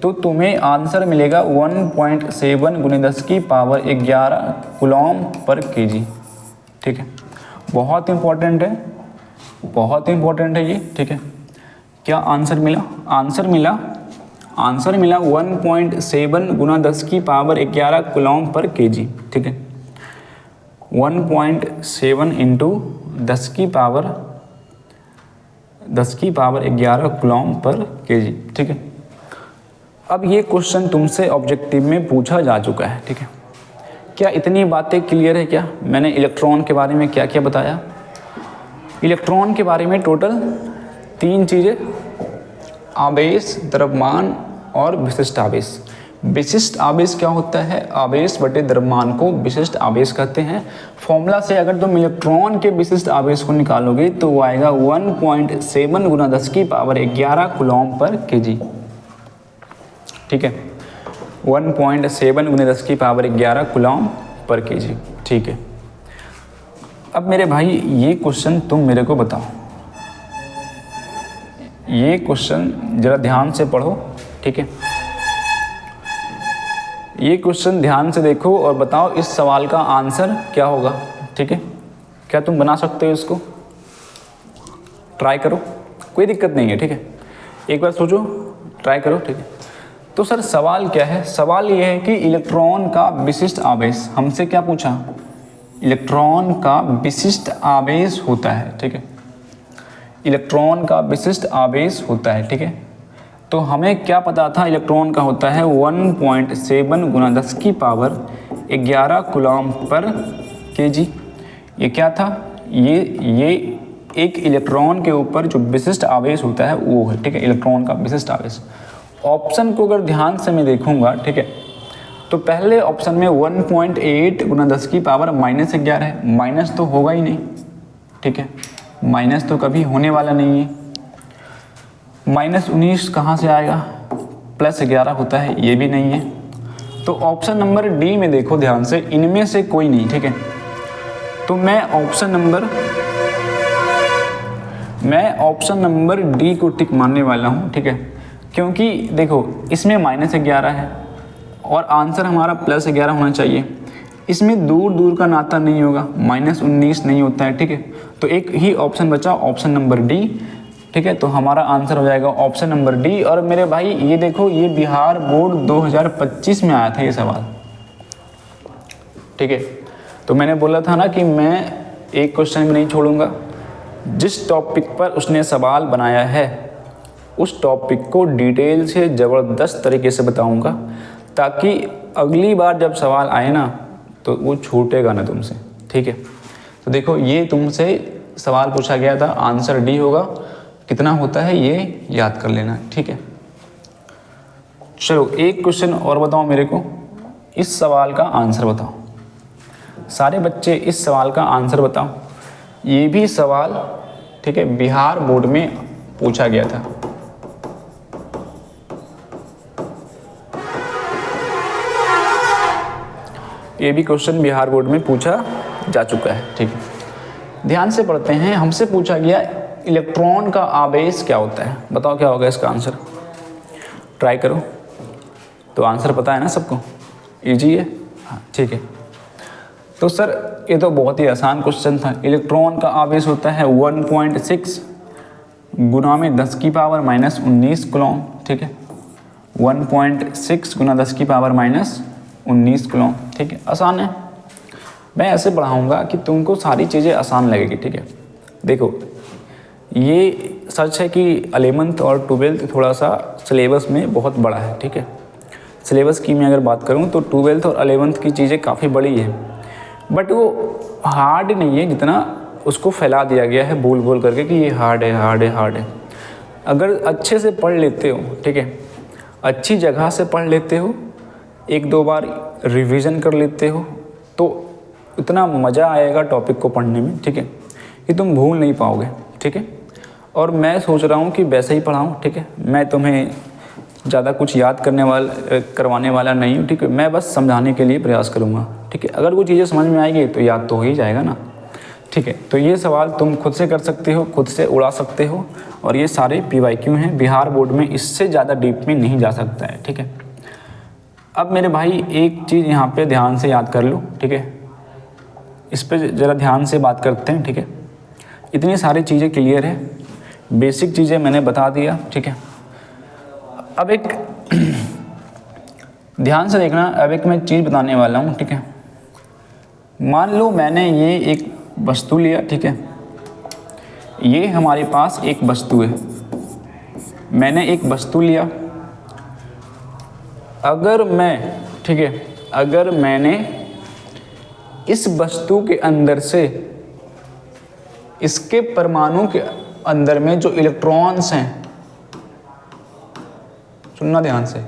तो तुम्हें आंसर मिलेगा 1.7 × 10⁻11 कूलम पर kg, ठीक है। बहुत इंपॉर्टेंट है, बहुत इंपॉर्टेंट है ये, ठीक है। क्या आंसर मिला? आंसर मिला 1.7 × 10⁻11 कूलम पर kg, ठीक है। 1.7 × 10⁻11 कूलम पर kg, ठीक है। अब ये क्वेश्चन तुमसे ऑब्जेक्टिव में पूछा जा चुका है, ठीक है। क्या इतनी बातें क्लियर है? क्या मैंने इलेक्ट्रॉन के बारे में क्या क्या बताया? इलेक्ट्रॉन के बारे में टोटल 3 चीज़ें, आवेश, द्रव्यमान और विशिष्ट आवेश। विशिष्ट आवेश क्या होता है? आवेश बटे द्रव्यमान को विशिष्ट आवेश कहते हैं। फॉर्मूला से अगर तुम इलेक्ट्रॉन के विशिष्ट आवेश को निकालोगे तो वो आएगा 1.7 × 10⁻11 कूलम पर kg, ठीक है। 1.7 × 10⁻11 कूलम पर kg, ठीक है। अब मेरे भाई ये क्वेश्चन तुम मेरे को बताओ, ये क्वेश्चन जरा ध्यान से पढ़ो, ठीक है। ये क्वेश्चन ध्यान से देखो और बताओ इस सवाल का आंसर क्या होगा, ठीक है। क्या तुम बना सकते हो इसको? ट्राई करो, कोई दिक्कत नहीं है, ठीक है। एक बार सोचो, ट्राई करो, ठीक है। तो सर सवाल क्या है? सवाल ये है कि इलेक्ट्रॉन का विशिष्ट आवेश, हमसे क्या पूछा? इलेक्ट्रॉन का विशिष्ट आवेश होता है, ठीक है। इलेक्ट्रॉन का विशिष्ट आवेश होता है, ठीक है। तो हमें क्या पता था? इलेक्ट्रॉन का होता है 1.7 × 10⁻11 कूलम पर kg। ये क्या था? ये एक इलेक्ट्रॉन के ऊपर जो विशिष्ट आवेश होता है वो है, ठीक है, इलेक्ट्रॉन का विशिष्ट आवेश। ऑप्शन को अगर ध्यान से मैं देखूंगा, ठीक है, तो पहले ऑप्शन में 1.8 × 10⁻11 है, माइनस तो होगा ही नहीं, ठीक है, माइनस तो कभी होने वाला नहीं है। -19 कहाँ से आएगा? +11 होता है, ये भी नहीं है। तो ऑप्शन नंबर डी में देखो ध्यान से, इनमें से कोई नहीं, ठीक है। तो मैं ऑप्शन नंबर डी को टिक मारने वाला हूँ, ठीक है। क्योंकि देखो इसमें -11 है और आंसर हमारा +11 होना चाहिए। इसमें दूर दूर का नाता नहीं होगा, -19 नहीं होता है, ठीक है। तो एक ही ऑप्शन बचा, ऑप्शन नंबर डी, ठीक है। तो हमारा आंसर हो जाएगा ऑप्शन नंबर डी। और मेरे भाई ये देखो, ये बिहार बोर्ड 2025 में आया था ये सवाल, ठीक है। तो मैंने बोला था ना कि मैं एक क्वेश्चन भी नहीं छोड़ूंगा। जिस टॉपिक पर उसने सवाल बनाया है उस टॉपिक को डिटेल से ज़बरदस्त तरीके से बताऊंगा, ताकि अगली बार जब सवाल आए ना तो वो छूटेगा ना तुमसे, ठीक है। तो देखो, ये तुमसे सवाल पूछा गया था, आंसर डी होगा। कितना होता है ये याद कर लेना, ठीक है। चलो एक क्वेश्चन और बताओ मेरे को, इस सवाल का आंसर बताओ। सारे बच्चे इस सवाल का आंसर बताओ। ये भी सवाल, ठीक है, बिहार बोर्ड में पूछा गया था। ये भी क्वेश्चन बिहार बोर्ड में पूछा जा चुका है, ठीक है। ध्यान से पढ़ते हैं। हमसे पूछा गया इलेक्ट्रॉन का आवेश क्या होता है, बताओ क्या होगा इसका आंसर। ट्राई करो। तो आंसर पता है ना सबको, इजी है, हाँ ठीक है। तो सर ये तो बहुत ही आसान क्वेश्चन था। इलेक्ट्रॉन का आवेश होता है 1.6 गुना में 10 की पावर -19 कूलॉम, ठीक है। 1.6 गुना 10 की पावर -19 कूलॉम, ठीक है। आसान है। मैं ऐसे पढ़ाऊँगा कि तुमको सारी चीज़ें आसान लगेगी, ठीक है। देखो, ये सच है कि 11th और 12th थोड़ा सा सिलेबस में बहुत बड़ा है, ठीक है। सिलेबस की मैं अगर बात करूँ तो 12th और 11th की चीज़ें काफ़ी बड़ी है, बट वो हार्ड नहीं है जितना उसको फैला दिया गया है बोल बोल करके कि ये हार्ड है, हार्ड है, हार्ड है। अगर अच्छे से पढ़ लेते हो, ठीक है, अच्छी जगह से पढ़ लेते हो, एक दो बार रिवीजन कर लेते हो, तो इतना मज़ा आएगा टॉपिक को पढ़ने में, ठीक है, कि तुम भूल नहीं पाओगे, ठीक है। और मैं सोच रहा हूँ कि वैसे ही पढ़ाऊँ, ठीक है। मैं तुम्हें ज़्यादा कुछ याद करवाने वाला नहीं हूँ, ठीक है। मैं बस समझाने के लिए प्रयास करूँगा, ठीक है। अगर वो चीज़ें समझ में आएगी तो याद तो हो ही जाएगा ना, ठीक है। तो ये सवाल तुम खुद से कर सकते हो, खुद से उड़ा सकते हो, और ये सारे PYQ हैं। बिहार बोर्ड में इससे ज़्यादा डीप में नहीं जा सकता है, ठीक है। अब मेरे भाई एक चीज़ यहाँ पे ध्यान से याद कर लो, ठीक है। इस पर ज़रा ध्यान से बात करते हैं, ठीक है। इतनी सारी चीज़ें क्लियर है, बेसिक चीज़ें मैंने बता दिया, ठीक है। अब एक ध्यान से देखना, अब एक मैं चीज़ बताने वाला हूँ, ठीक है। मान लो मैंने ये एक वस्तु लिया, ठीक है। ये हमारे पास एक वस्तु है, मैंने एक वस्तु लिया। अगर मैं, ठीक है, अगर मैंने इस वस्तु के अंदर से इसके परमाणु के अंदर में जो इलेक्ट्रॉन्स हैं, सुनना ध्यान से,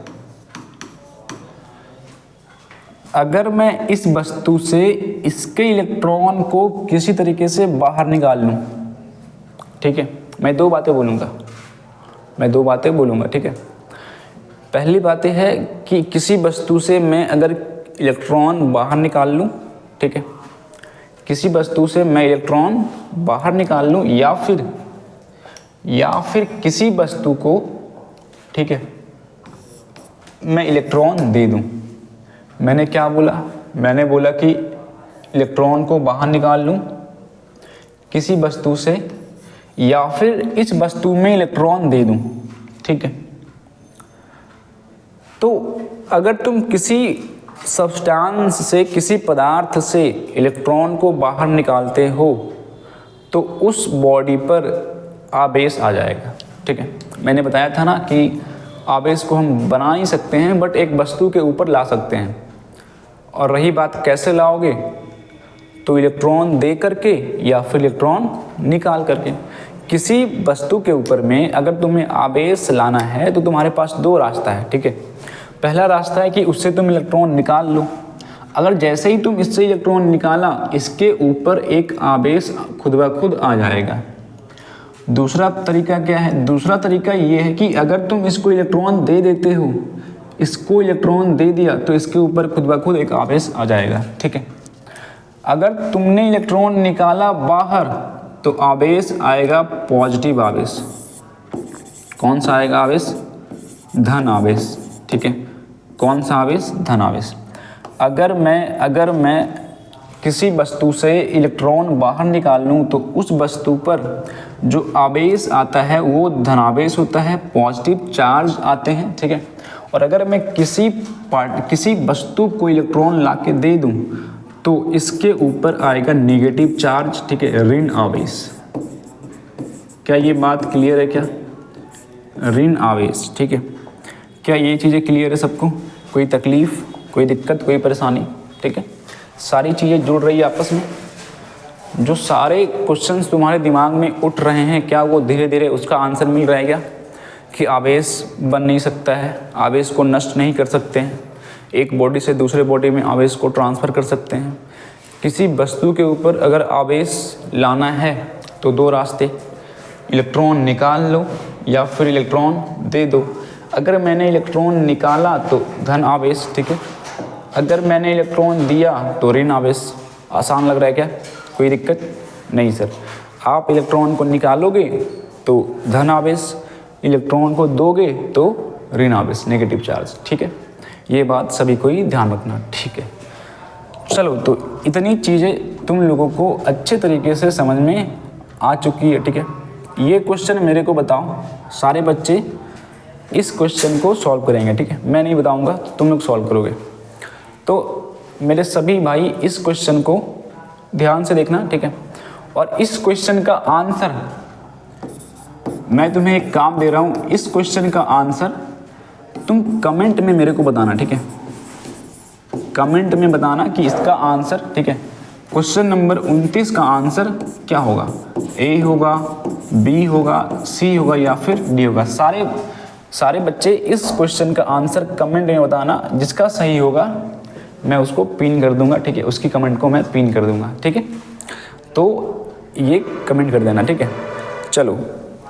अगर मैं इस वस्तु से इसके इलेक्ट्रॉन को किसी तरीके से बाहर निकाल लूं, ठीक है। मैं दो बातें बोलूँगा, ठीक है। पहली बात है कि किसी वस्तु से मैं अगर इलेक्ट्रॉन बाहर निकाल लूं, ठीक है, किसी वस्तु से मैं इलेक्ट्रॉन बाहर निकाल लूं, या फिर किसी वस्तु को, ठीक है, मैं इलेक्ट्रॉन दे दूं। मैंने क्या बोला? मैंने बोला कि इलेक्ट्रॉन को बाहर निकाल लूं किसी वस्तु से, या फिर इस वस्तु में इलेक्ट्रॉन दे दूं, ठीक है। तो अगर तुम किसी सब्सटेंस से, किसी पदार्थ से इलेक्ट्रॉन को बाहर निकालते हो तो उस बॉडी पर आवेश आ जाएगा, ठीक है। मैंने बताया था ना कि आवेश को हम बना नहीं सकते हैं, बट एक वस्तु के ऊपर ला सकते हैं। और रही बात कैसे लाओगे, तो इलेक्ट्रॉन दे करके या फिर इलेक्ट्रॉन निकाल करके। किसी वस्तु के ऊपर में अगर तुम्हें आवेश लाना है तो तुम्हारे पास दो रास्ता है, ठीक है। पहला रास्ता है कि उससे तुम इलेक्ट्रॉन निकाल लो। अगर जैसे ही तुम इससे इलेक्ट्रॉन निकाला, इसके ऊपर एक आवेश खुद ब खुद आ जाएगा। दूसरा तरीका क्या है? दूसरा तरीका ये है कि अगर तुम इसको इलेक्ट्रॉन दे देते हो, इसको इलेक्ट्रॉन दे दिया तो इसके ऊपर खुद ब खुद एक आवेश आ जाएगा, ठीक है। अगर तुमने इलेक्ट्रॉन निकाला बाहर तो आवेश आएगा पॉजिटिव आवेश। कौन सा आएगा आवेश? धन आवेश, ठीक है। कौन सा आवेश? धन आवेश। अगर मैं किसी वस्तु से इलेक्ट्रॉन बाहर निकाल लूँ तो उस वस्तु पर जो आवेश आता है वो धनावेश होता है, पॉजिटिव चार्ज आते हैं, ठीक है। और अगर मैं किसी वस्तु को इलेक्ट्रॉन ला के दे दूँ तो इसके ऊपर आएगा नेगेटिव चार्ज, ठीक है, ऋण आवेश। क्या ये बात क्लियर है? क्या ऋण आवेश, ठीक है। क्या ये चीज़ें क्लियर है सबको? कोई तकलीफ़, कोई दिक्कत, कोई परेशानी? ठीक है, सारी चीज़ें जुड़ रही है आपस में। जो सारे क्वेश्चंस तुम्हारे दिमाग में उठ रहे हैं, क्या वो धीरे धीरे उसका आंसर मिल रहा है क्या? कि आवेश बन नहीं सकता है, आवेश को नष्ट नहीं कर सकते हैं, एक बॉडी से दूसरे बॉडी में आवेश को ट्रांसफ़र कर सकते हैं। किसी वस्तु के ऊपर अगर आवेश लाना है तो दो रास्ते, इलेक्ट्रॉन निकाल लो या फिर इलेक्ट्रॉन दे दो। अगर मैंने इलेक्ट्रॉन निकाला तो धन आवेश, ठीक है। अगर मैंने इलेक्ट्रॉन दिया तो ऋण आवेश। आसान लग रहा है क्या? कोई दिक्कत नहीं सर। आप इलेक्ट्रॉन को निकालोगे तो धन आवेश, इलेक्ट्रॉन को दोगे तो ऋण आवेश, नेगेटिव चार्ज, ठीक है। ये बात सभी को ही ध्यान रखना, ठीक है। चलो, तो इतनी चीज़ें तुम लोगों को अच्छे तरीके से समझ में आ चुकी है, ठीक है। ये क्वेश्चन मेरे को बताओ, सारे बच्चे इस क्वेश्चन को सॉल्व करेंगे, ठीक है। मैं नहीं बताऊंगा, तुम लोग सॉल्व करोगे। तो मेरे सभी भाई इस क्वेश्चन को ध्यान से देखना, ठीक है। और इस क्वेश्चन का आंसर, मैं तुम्हें एक काम दे रहा हूँ, इस क्वेश्चन का आंसर तुम कमेंट में मेरे को बताना, ठीक है। कमेंट में बताना कि इसका आंसर, ठीक है, क्वेश्चन नंबर 29 का आंसर क्या होगा। ए होगा, बी होगा, सी होगा या फिर डी होगा। सारे बच्चे इस क्वेश्चन का आंसर कमेंट में बताना। जिसका सही होगा मैं उसको पिन कर दूंगा, ठीक है, उसकी कमेंट को मैं पिन कर दूंगा, ठीक है। तो ये कमेंट कर देना, ठीक है। चलो,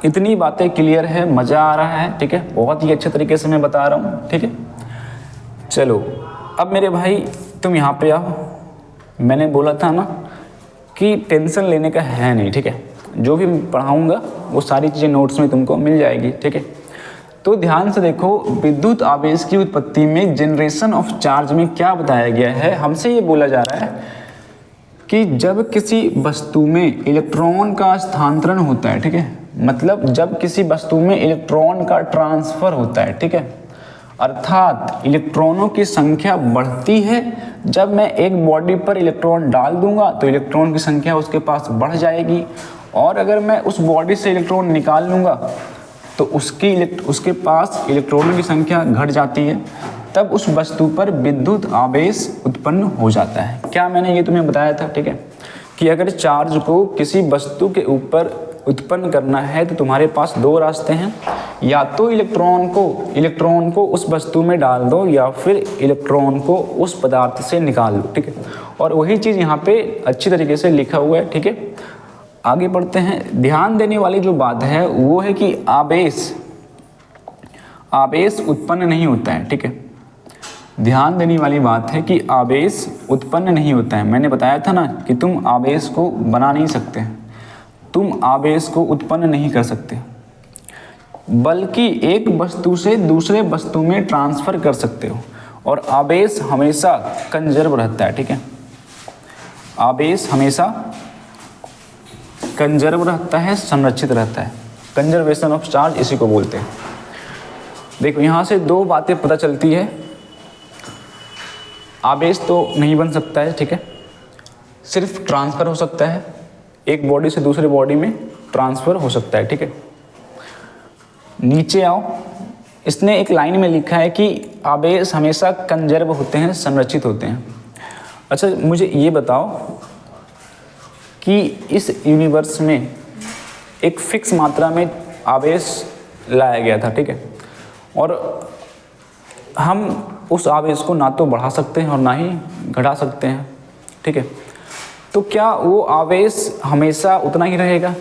इतनी बातें क्लियर है, मज़ा आ रहा है, ठीक है। बहुत ही अच्छे तरीके से मैं बता रहा हूँ, ठीक है। चलो, अब मेरे भाई तुम यहाँ पे आओ। मैंने बोला था ना कि टेंशन लेने का है नहीं, ठीक है। जो भी पढ़ाऊँगा वो सारी चीज़ें नोट्स में तुमको मिल जाएगी, ठीक है। तो ध्यान से देखो, विद्युत आवेश की उत्पत्ति में जनरेशन ऑफ चार्ज में क्या बताया गया है। हमसे ये बोला जा रहा है कि जब किसी वस्तु में इलेक्ट्रॉन का स्थानांतरण होता है, ठीक है, मतलब जब किसी वस्तु में इलेक्ट्रॉन का ट्रांसफ़र होता है, ठीक है, अर्थात इलेक्ट्रॉनों की संख्या बढ़ती है। जब मैं एक बॉडी पर इलेक्ट्रॉन डाल दूंगा तो इलेक्ट्रॉन की संख्या उसके पास बढ़ जाएगी, और अगर मैं उस बॉडी से इलेक्ट्रॉन निकाल लूँगा तो उसके पास इलेक्ट्रॉनों की संख्या घट जाती है। तब उस वस्तु पर विद्युत आवेश उत्पन्न हो जाता है। क्या मैंने ये तुम्हें बताया था, ठीक है, कि अगर चार्ज को किसी वस्तु के ऊपर उत्पन्न करना है तो तुम्हारे पास दो रास्ते हैं, या तो इलेक्ट्रॉन को उस वस्तु में डाल दो या फिर इलेक्ट्रॉन को उस पदार्थ से निकाल लो, ठीक है। और वही चीज़ यहाँ पे अच्छी तरीके से लिखा हुआ है, ठीक है। आगे बढ़ते हैं। ध्यान देने वाली जो बात है वो है कि आवेश उत्पन्न नहीं होता है, ठीक है। ध्यान देने वाली बात है कि आवेश उत्पन्न नहीं होता है। मैंने बताया था ना कि तुम आवेश को बना नहीं सकते, तुम आवेश को उत्पन्न नहीं कर सकते, बल्कि एक वस्तु से दूसरे वस्तु में ट्रांसफ़र कर सकते हो। और आवेश हमेशा कंजर्व रहता है, ठीक है। आवेश हमेशा कंजर्व रहता है, संरक्षित रहता है। कंजर्वेशन ऑफ चार्ज इसी को बोलते हैं। देखो, यहाँ से दो बातें पता चलती है। आवेश तो नहीं बन सकता है, ठीक है, सिर्फ ट्रांसफ़र हो सकता है, एक बॉडी से दूसरे बॉडी में ट्रांसफ़र हो सकता है, ठीक है। नीचे आओ, इसने एक लाइन में लिखा है कि आवेश हमेशा कंजर्व होते हैं, संरक्षित होते हैं। अच्छा, मुझे ये बताओ कि इस यूनिवर्स में एक फिक्स मात्रा में आवेश लाया गया था, ठीक है, और हम उस आवेश को ना तो बढ़ा सकते हैं और ना ही घटा सकते हैं, ठीक है। तो क्या वो आवेश हमेशा उतना ही रहेगा?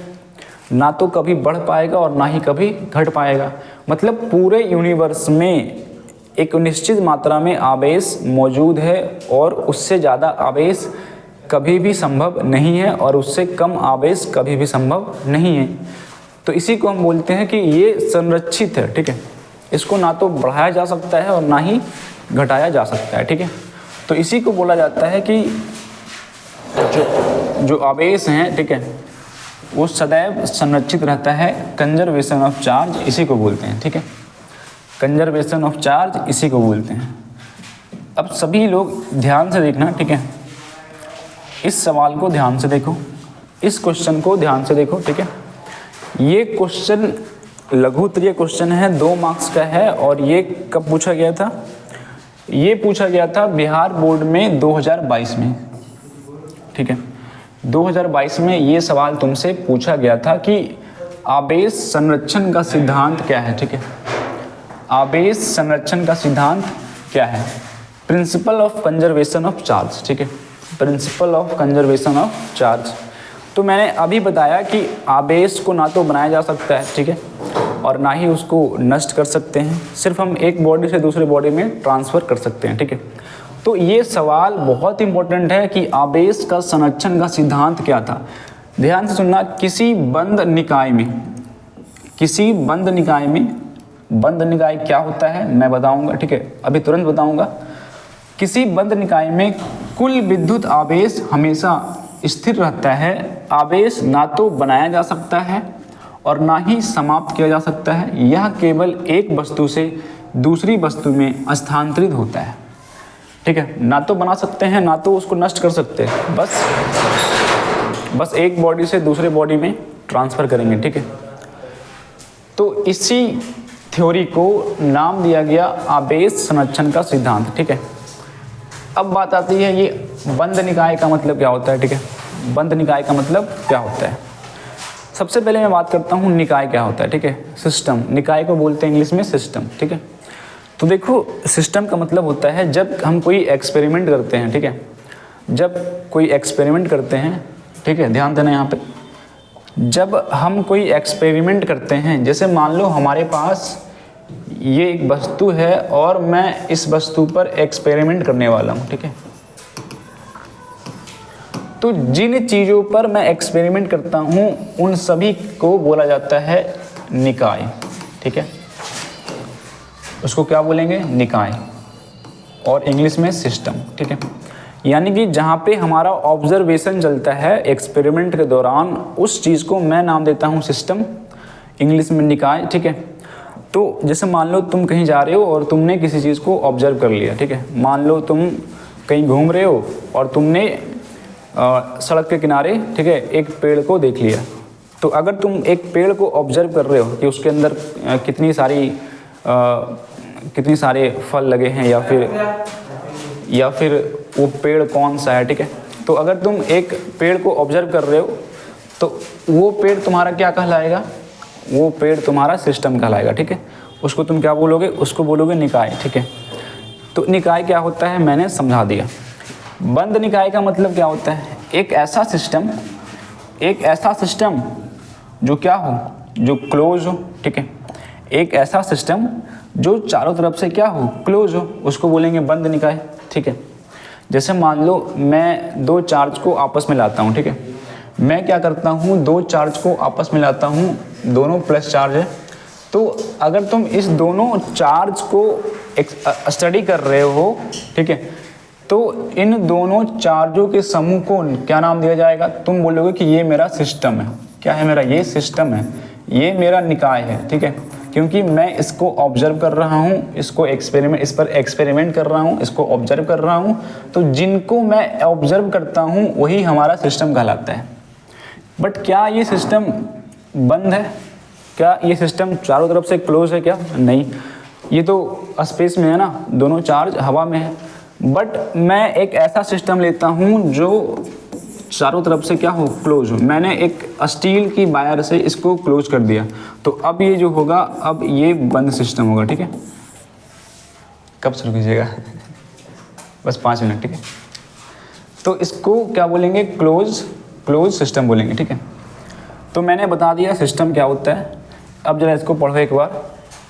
ना तो कभी बढ़ पाएगा और ना ही कभी घट पाएगा। मतलब पूरे यूनिवर्स में एक निश्चित मात्रा में आवेश मौजूद है और उससे ज़्यादा आवेश कभी भी संभव नहीं है और उससे कम आवेश कभी भी संभव नहीं है। तो इसी को हम बोलते हैं कि ये संरक्षित है, ठीक है। इसको ना तो बढ़ाया जा सकता है और ना ही घटाया जा सकता है, ठीक है। तो इसी को बोला जाता है कि जो आवेश हैं, ठीक है, वो सदैव संरक्षित रहता है, कंजर्वेशन ऑफ चार्ज इसी को बोलते हैं, ठीक है। कंजर्वेशन ऑफ चार्ज इसी को बोलते हैं। अब सभी लोग ध्यान से देखना, ठीक है, इस सवाल को ध्यान से देखो, इस क्वेश्चन को ध्यान से देखो, ठीक है। ये क्वेश्चन लघु उत्तरीय क्वेश्चन है, 2 मार्क्स का है और ये कब पूछा गया था? ये पूछा गया था बिहार बोर्ड में 2022 में, ठीक है। 2022 में ये सवाल तुमसे पूछा गया था कि आवेश संरक्षण का सिद्धांत क्या है, ठीक है। आवेश संरक्षण का सिद्धांत क्या है? Principle of conservation of charge, ठीक है, principle of conservation of charge. तो मैंने अभी बताया कि आवेश को ना तो बनाया जा सकता है, ठीक है, और ना ही उसको नष्ट कर सकते हैं, सिर्फ हम एक बॉडी से दूसरे बॉडी में ट्रांसफ़र कर सकते हैं, ठीक है। तो ये सवाल बहुत इंपॉर्टेंट है कि आवेश का संरक्षण का सिद्धांत क्या था। ध्यान से सुनना, किसी बंद निकाय में, बंद निकाय क्या होता है मैं बताऊंगा, ठीक है, अभी तुरंत बताऊंगा। किसी बंद निकाय में कुल विद्युत आवेश हमेशा स्थिर रहता है। आवेश ना तो बनाया जा सकता है और ना ही समाप्त किया जा सकता है, यह केवल एक वस्तु से दूसरी वस्तु में स्थानांतरित होता है, ठीक है। ना तो बना सकते हैं, ना तो उसको नष्ट कर सकते हैं, बस एक बॉडी से दूसरे बॉडी में ट्रांसफ़र करेंगे, ठीक है। तो इसी थ्योरी को नाम दिया गया आवेश संरक्षण का सिद्धांत, ठीक है। अब बात आती है ये बंद निकाय का मतलब क्या होता है, ठीक है। बंद निकाय का मतलब क्या होता है? सबसे पहले मैं बात करता हूँ निकाय क्या होता है, ठीक है। सिस्टम, निकाय को बोलते हैं इंग्लिश में सिस्टम, ठीक है। तो देखो, सिस्टम का मतलब होता है जब हम कोई एक्सपेरिमेंट करते हैं, ठीक है, जब कोई एक्सपेरिमेंट करते हैं, ठीक है, ध्यान देना यहाँ पे। जब हम कोई एक्सपेरिमेंट करते हैं, जैसे मान लो हमारे पास ये एक वस्तु है और मैं इस वस्तु पर एक्सपेरिमेंट करने वाला हूँ, ठीक है। तो जिन चीज़ों पर मैं एक्सपेरिमेंट करता हूँ उन सभी को बोला जाता है निकाय, ठीक है। उसको क्या बोलेंगे? निकाय, और इंग्लिश में सिस्टम, ठीक है। यानी कि जहाँ पे हमारा ऑब्जर्वेशन चलता है एक्सपेरिमेंट के दौरान, उस चीज़ को मैं नाम देता हूँ सिस्टम, इंग्लिश में निकाय, ठीक है। तो जैसे मान लो तुम कहीं जा रहे हो और तुमने किसी चीज़ को ऑब्जर्व कर लिया, ठीक है। मान लो तुम कहीं घूम रहे हो और तुमने सड़क के किनारे, ठीक है, एक पेड़ को देख लिया। तो अगर तुम एक पेड़ को ऑब्जर्व कर रहे हो कि उसके अंदर कितनी सारे फल लगे हैं या फिर वो पेड़ कौन सा है, ठीक है। तो अगर तुम एक पेड़ को ऑब्जर्व कर रहे हो तो वो पेड़ तुम्हारा क्या कहलाएगा? वो पेड़ तुम्हारा सिस्टम कहलाएगा, ठीक है। उसको तुम क्या बोलोगे? उसको बोलोगे निकाय, ठीक है। तो निकाय क्या होता है मैंने समझा दिया। बंद निकाय का मतलब क्या होता है? एक ऐसा सिस्टम जो क्या हो, जो क्लोज हो, ठीक है। एक ऐसा सिस्टम जो चारों तरफ से क्या हो, क्लोज हो, उसको बोलेंगे बंद निकाय, ठीक है। जैसे मान लो मैं 2 चार्ज को आपस में लाता हूँ, ठीक है। मैं क्या करता हूँ, 2 चार्ज को आपस में लाता हूँ, दोनों प्लस चार्ज है। तो अगर तुम इस दोनों चार्ज को स्टडी कर रहे हो, ठीक है, तो इन दोनों चार्जों के समूह को क्या नाम दिया जाएगा? तुम बोलोगे कि ये मेरा सिस्टम है। क्या है मेरा? ये सिस्टम है, ये मेरा निकाय है, ठीक है। क्योंकि मैं इसको ऑब्जर्व कर रहा हूँ, इस पर एक्सपेरिमेंट कर रहा हूँ, इसको ऑब्जर्व कर रहा हूँ। तो जिनको मैं ऑब्जर्व करता हूँ वही हमारा सिस्टम कहलाता है। बट क्या ये सिस्टम बंद है? क्या ये सिस्टम चारों तरफ से क्लोज है? क्या नहीं, ये तो स्पेस में है ना, दोनों चार्ज हवा में है। बट मैं एक ऐसा सिस्टम लेता हूँ जो चारों तरफ से क्या हो, क्लोज हो। मैंने एक स्टील की वायर से इसको क्लोज कर दिया, तो अब ये जो होगा, अब ये बंद सिस्टम होगा, ठीक है। कब शुरू कीजिएगा? बस 5 मिनट, ठीक है। तो इसको क्या बोलेंगे? क्लोज सिस्टम बोलेंगे, ठीक है। तो मैंने बता दिया सिस्टम क्या होता है। अब जरा इसको पढ़ो एक बार।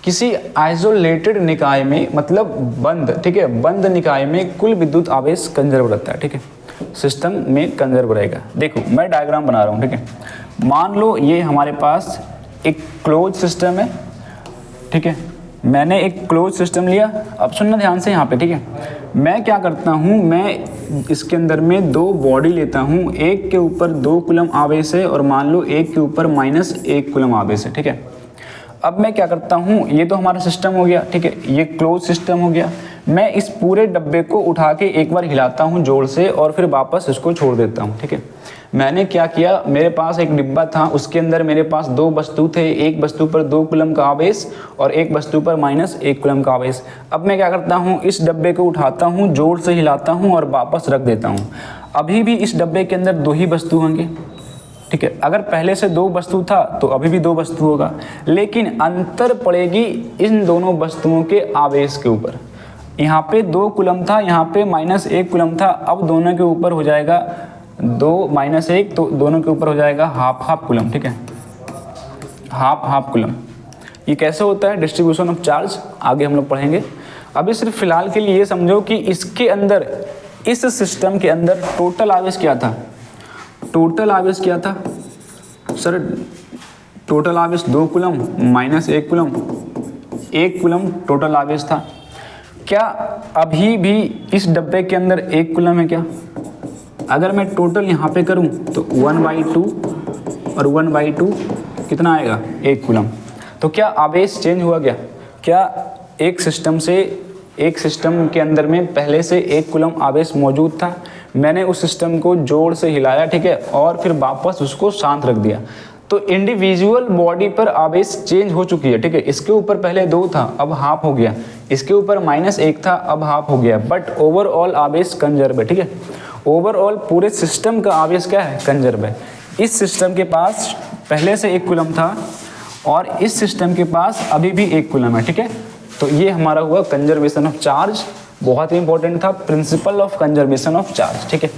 किसी आइसोलेटेड निकाय में, मतलब बंद, ठीक है, बंद निकाय में कुल विद्युत आवेश कंजर्व रहता है, ठीक है। सिस्टम में कंजर्व रहेगा। देखो मैं डायग्राम बना रहा हूँ, ठीक है। मान लो ये हमारे पास एक क्लोज सिस्टम है, ठीक है, मैंने एक क्लोज सिस्टम लिया। अब सुनना ध्यान से यहाँ पे, ठीक है। मैं क्या करता हूँ, मैं इसके अंदर में दो बॉडी लेता हूँ, एक के ऊपर 2 कूलम आवेश है और मान लो एक के ऊपर -1 कूलम आवेश है, ठीक है। अब मैं क्या करता हूँ, ये तो हमारा सिस्टम हो गया, ठीक है, ये क्लोज सिस्टम हो गया। मैं इस पूरे डब्बे को उठा के एक बार हिलाता हूँ जोर से और फिर वापस इसको छोड़ देता हूँ, ठीक है। मैंने क्या किया, मेरे पास एक डिब्बा था, उसके अंदर मेरे पास 2 वस्तु थे, एक वस्तु पर 2 कूलम का आवेश और एक वस्तु पर -1 कूलम का आवेश। अब मैं क्या करता हूँ, इस डब्बे को उठाता हूँ, जोर से हिलाता हूँ और वापस रख देता हूँ। अभी भी इस डब्बे के अंदर 2 ही वस्तु होंगे, ठीक है। अगर पहले से 2 वस्तु था तो अभी भी 2 वस्तु होगा, लेकिन अंतर पड़ेगी इन दोनों वस्तुओं के आवेश के ऊपर। यहाँ पे 2 कूलम था, यहाँ पे -1 कूलम था। अब दोनों के ऊपर हो जाएगा 2 -1, तो दोनों के ऊपर हो जाएगा हाफ कूलम, ठीक है, हाफ कूलम। ये कैसे होता है डिस्ट्रीब्यूशन ऑफ चार्ज, आगे हम लोग पढ़ेंगे। अभी सिर्फ फिलहाल के लिए ये समझो कि इसके अंदर, इस सिस्टम के अंदर टोटल आवेश क्या था। टोटल आवेश क्या था सर? टोटल आवेश 2 कूलम -1 कूलम, 1 कूलम टोटल आवेश था। क्या अभी भी इस डब्बे के अंदर 1 कूलम है क्या? अगर मैं टोटल यहाँ पे करूँ तो 1/2 और 1/2 कितना आएगा? 1 कूलम। तो क्या आवेश चेंज हुआ क्या? क्या एक सिस्टम के अंदर में पहले से 1 कूलम आवेश मौजूद था, मैंने उस सिस्टम को जोर से हिलाया, ठीक है, और फिर वापस उसको शांत रख दिया, तो इंडिविजुअल बॉडी पर आवेश चेंज हो चुकी है, ठीक है। इसके ऊपर पहले 2 था, अब हाफ हो गया, इसके ऊपर -1 था, अब हाफ हो गया, बट ओवरऑल आवेश कंजर्व है, ठीक है। ओवरऑल पूरे सिस्टम का आवेश क्या है? कंजर्व है। इस सिस्टम के पास पहले से 1 कूलम था और इस सिस्टम के पास अभी भी 1 कूलम है, ठीक है। तो ये हमारा हुआ कंजर्वेशन ऑफ चार्ज, बहुत ही इंपॉर्टेंट था, principle of conservation of charge, ठीक है।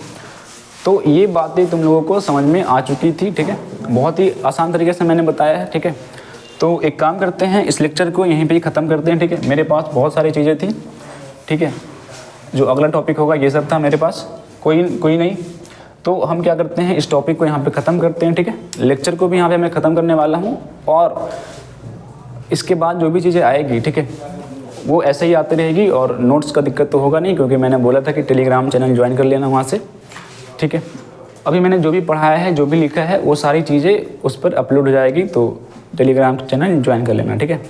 तो ये बातें तुम लोगों को समझ में आ चुकी थी, ठीक है। बहुत ही आसान तरीके से मैंने बताया है, ठीक है। तो एक काम करते हैं, इस लेक्चर को यहीं पे ही ख़त्म करते हैं, ठीक है। मेरे पास बहुत सारी चीज़ें थी, ठीक है। जो अगला टॉपिक होगा ये सब था मेरे पास, कोई नहीं। तो हम क्या करते हैं, इस टॉपिक को यहाँ पे ख़त्म करते हैं, ठीक है। लेक्चर को भी यहाँ पे मैं ख़त्म करने वाला हूँ और इसके बाद जो भी चीज़ें आएगी, ठीक है, वो ऐसे ही आती रहेगी। और नोट्स का दिक्कत तो होगा नहीं, क्योंकि मैंने बोला था कि टेलीग्राम चैनल ज्वाइन कर लेना वहाँ से, ठीक है। अभी मैंने जो भी पढ़ाया है, जो भी लिखा है, वो सारी चीज़ें उस पर अपलोड हो जाएगी, तो टेलीग्राम चैनल ज्वाइन कर लेना, ठीक है।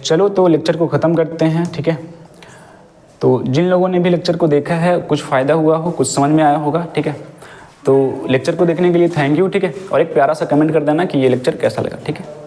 चलो तो लेक्चर को ख़त्म करते हैं, ठीक है। तो जिन लोगों ने भी लेक्चर को देखा है, कुछ फ़ायदा हुआ हो, कुछ समझ में आया होगा, ठीक है। तो लेक्चर को देखने के लिए थैंक यू, ठीक है। और एक प्यारा सा कमेंट कर देना कि ये लेक्चर कैसा लगा, ठीक है।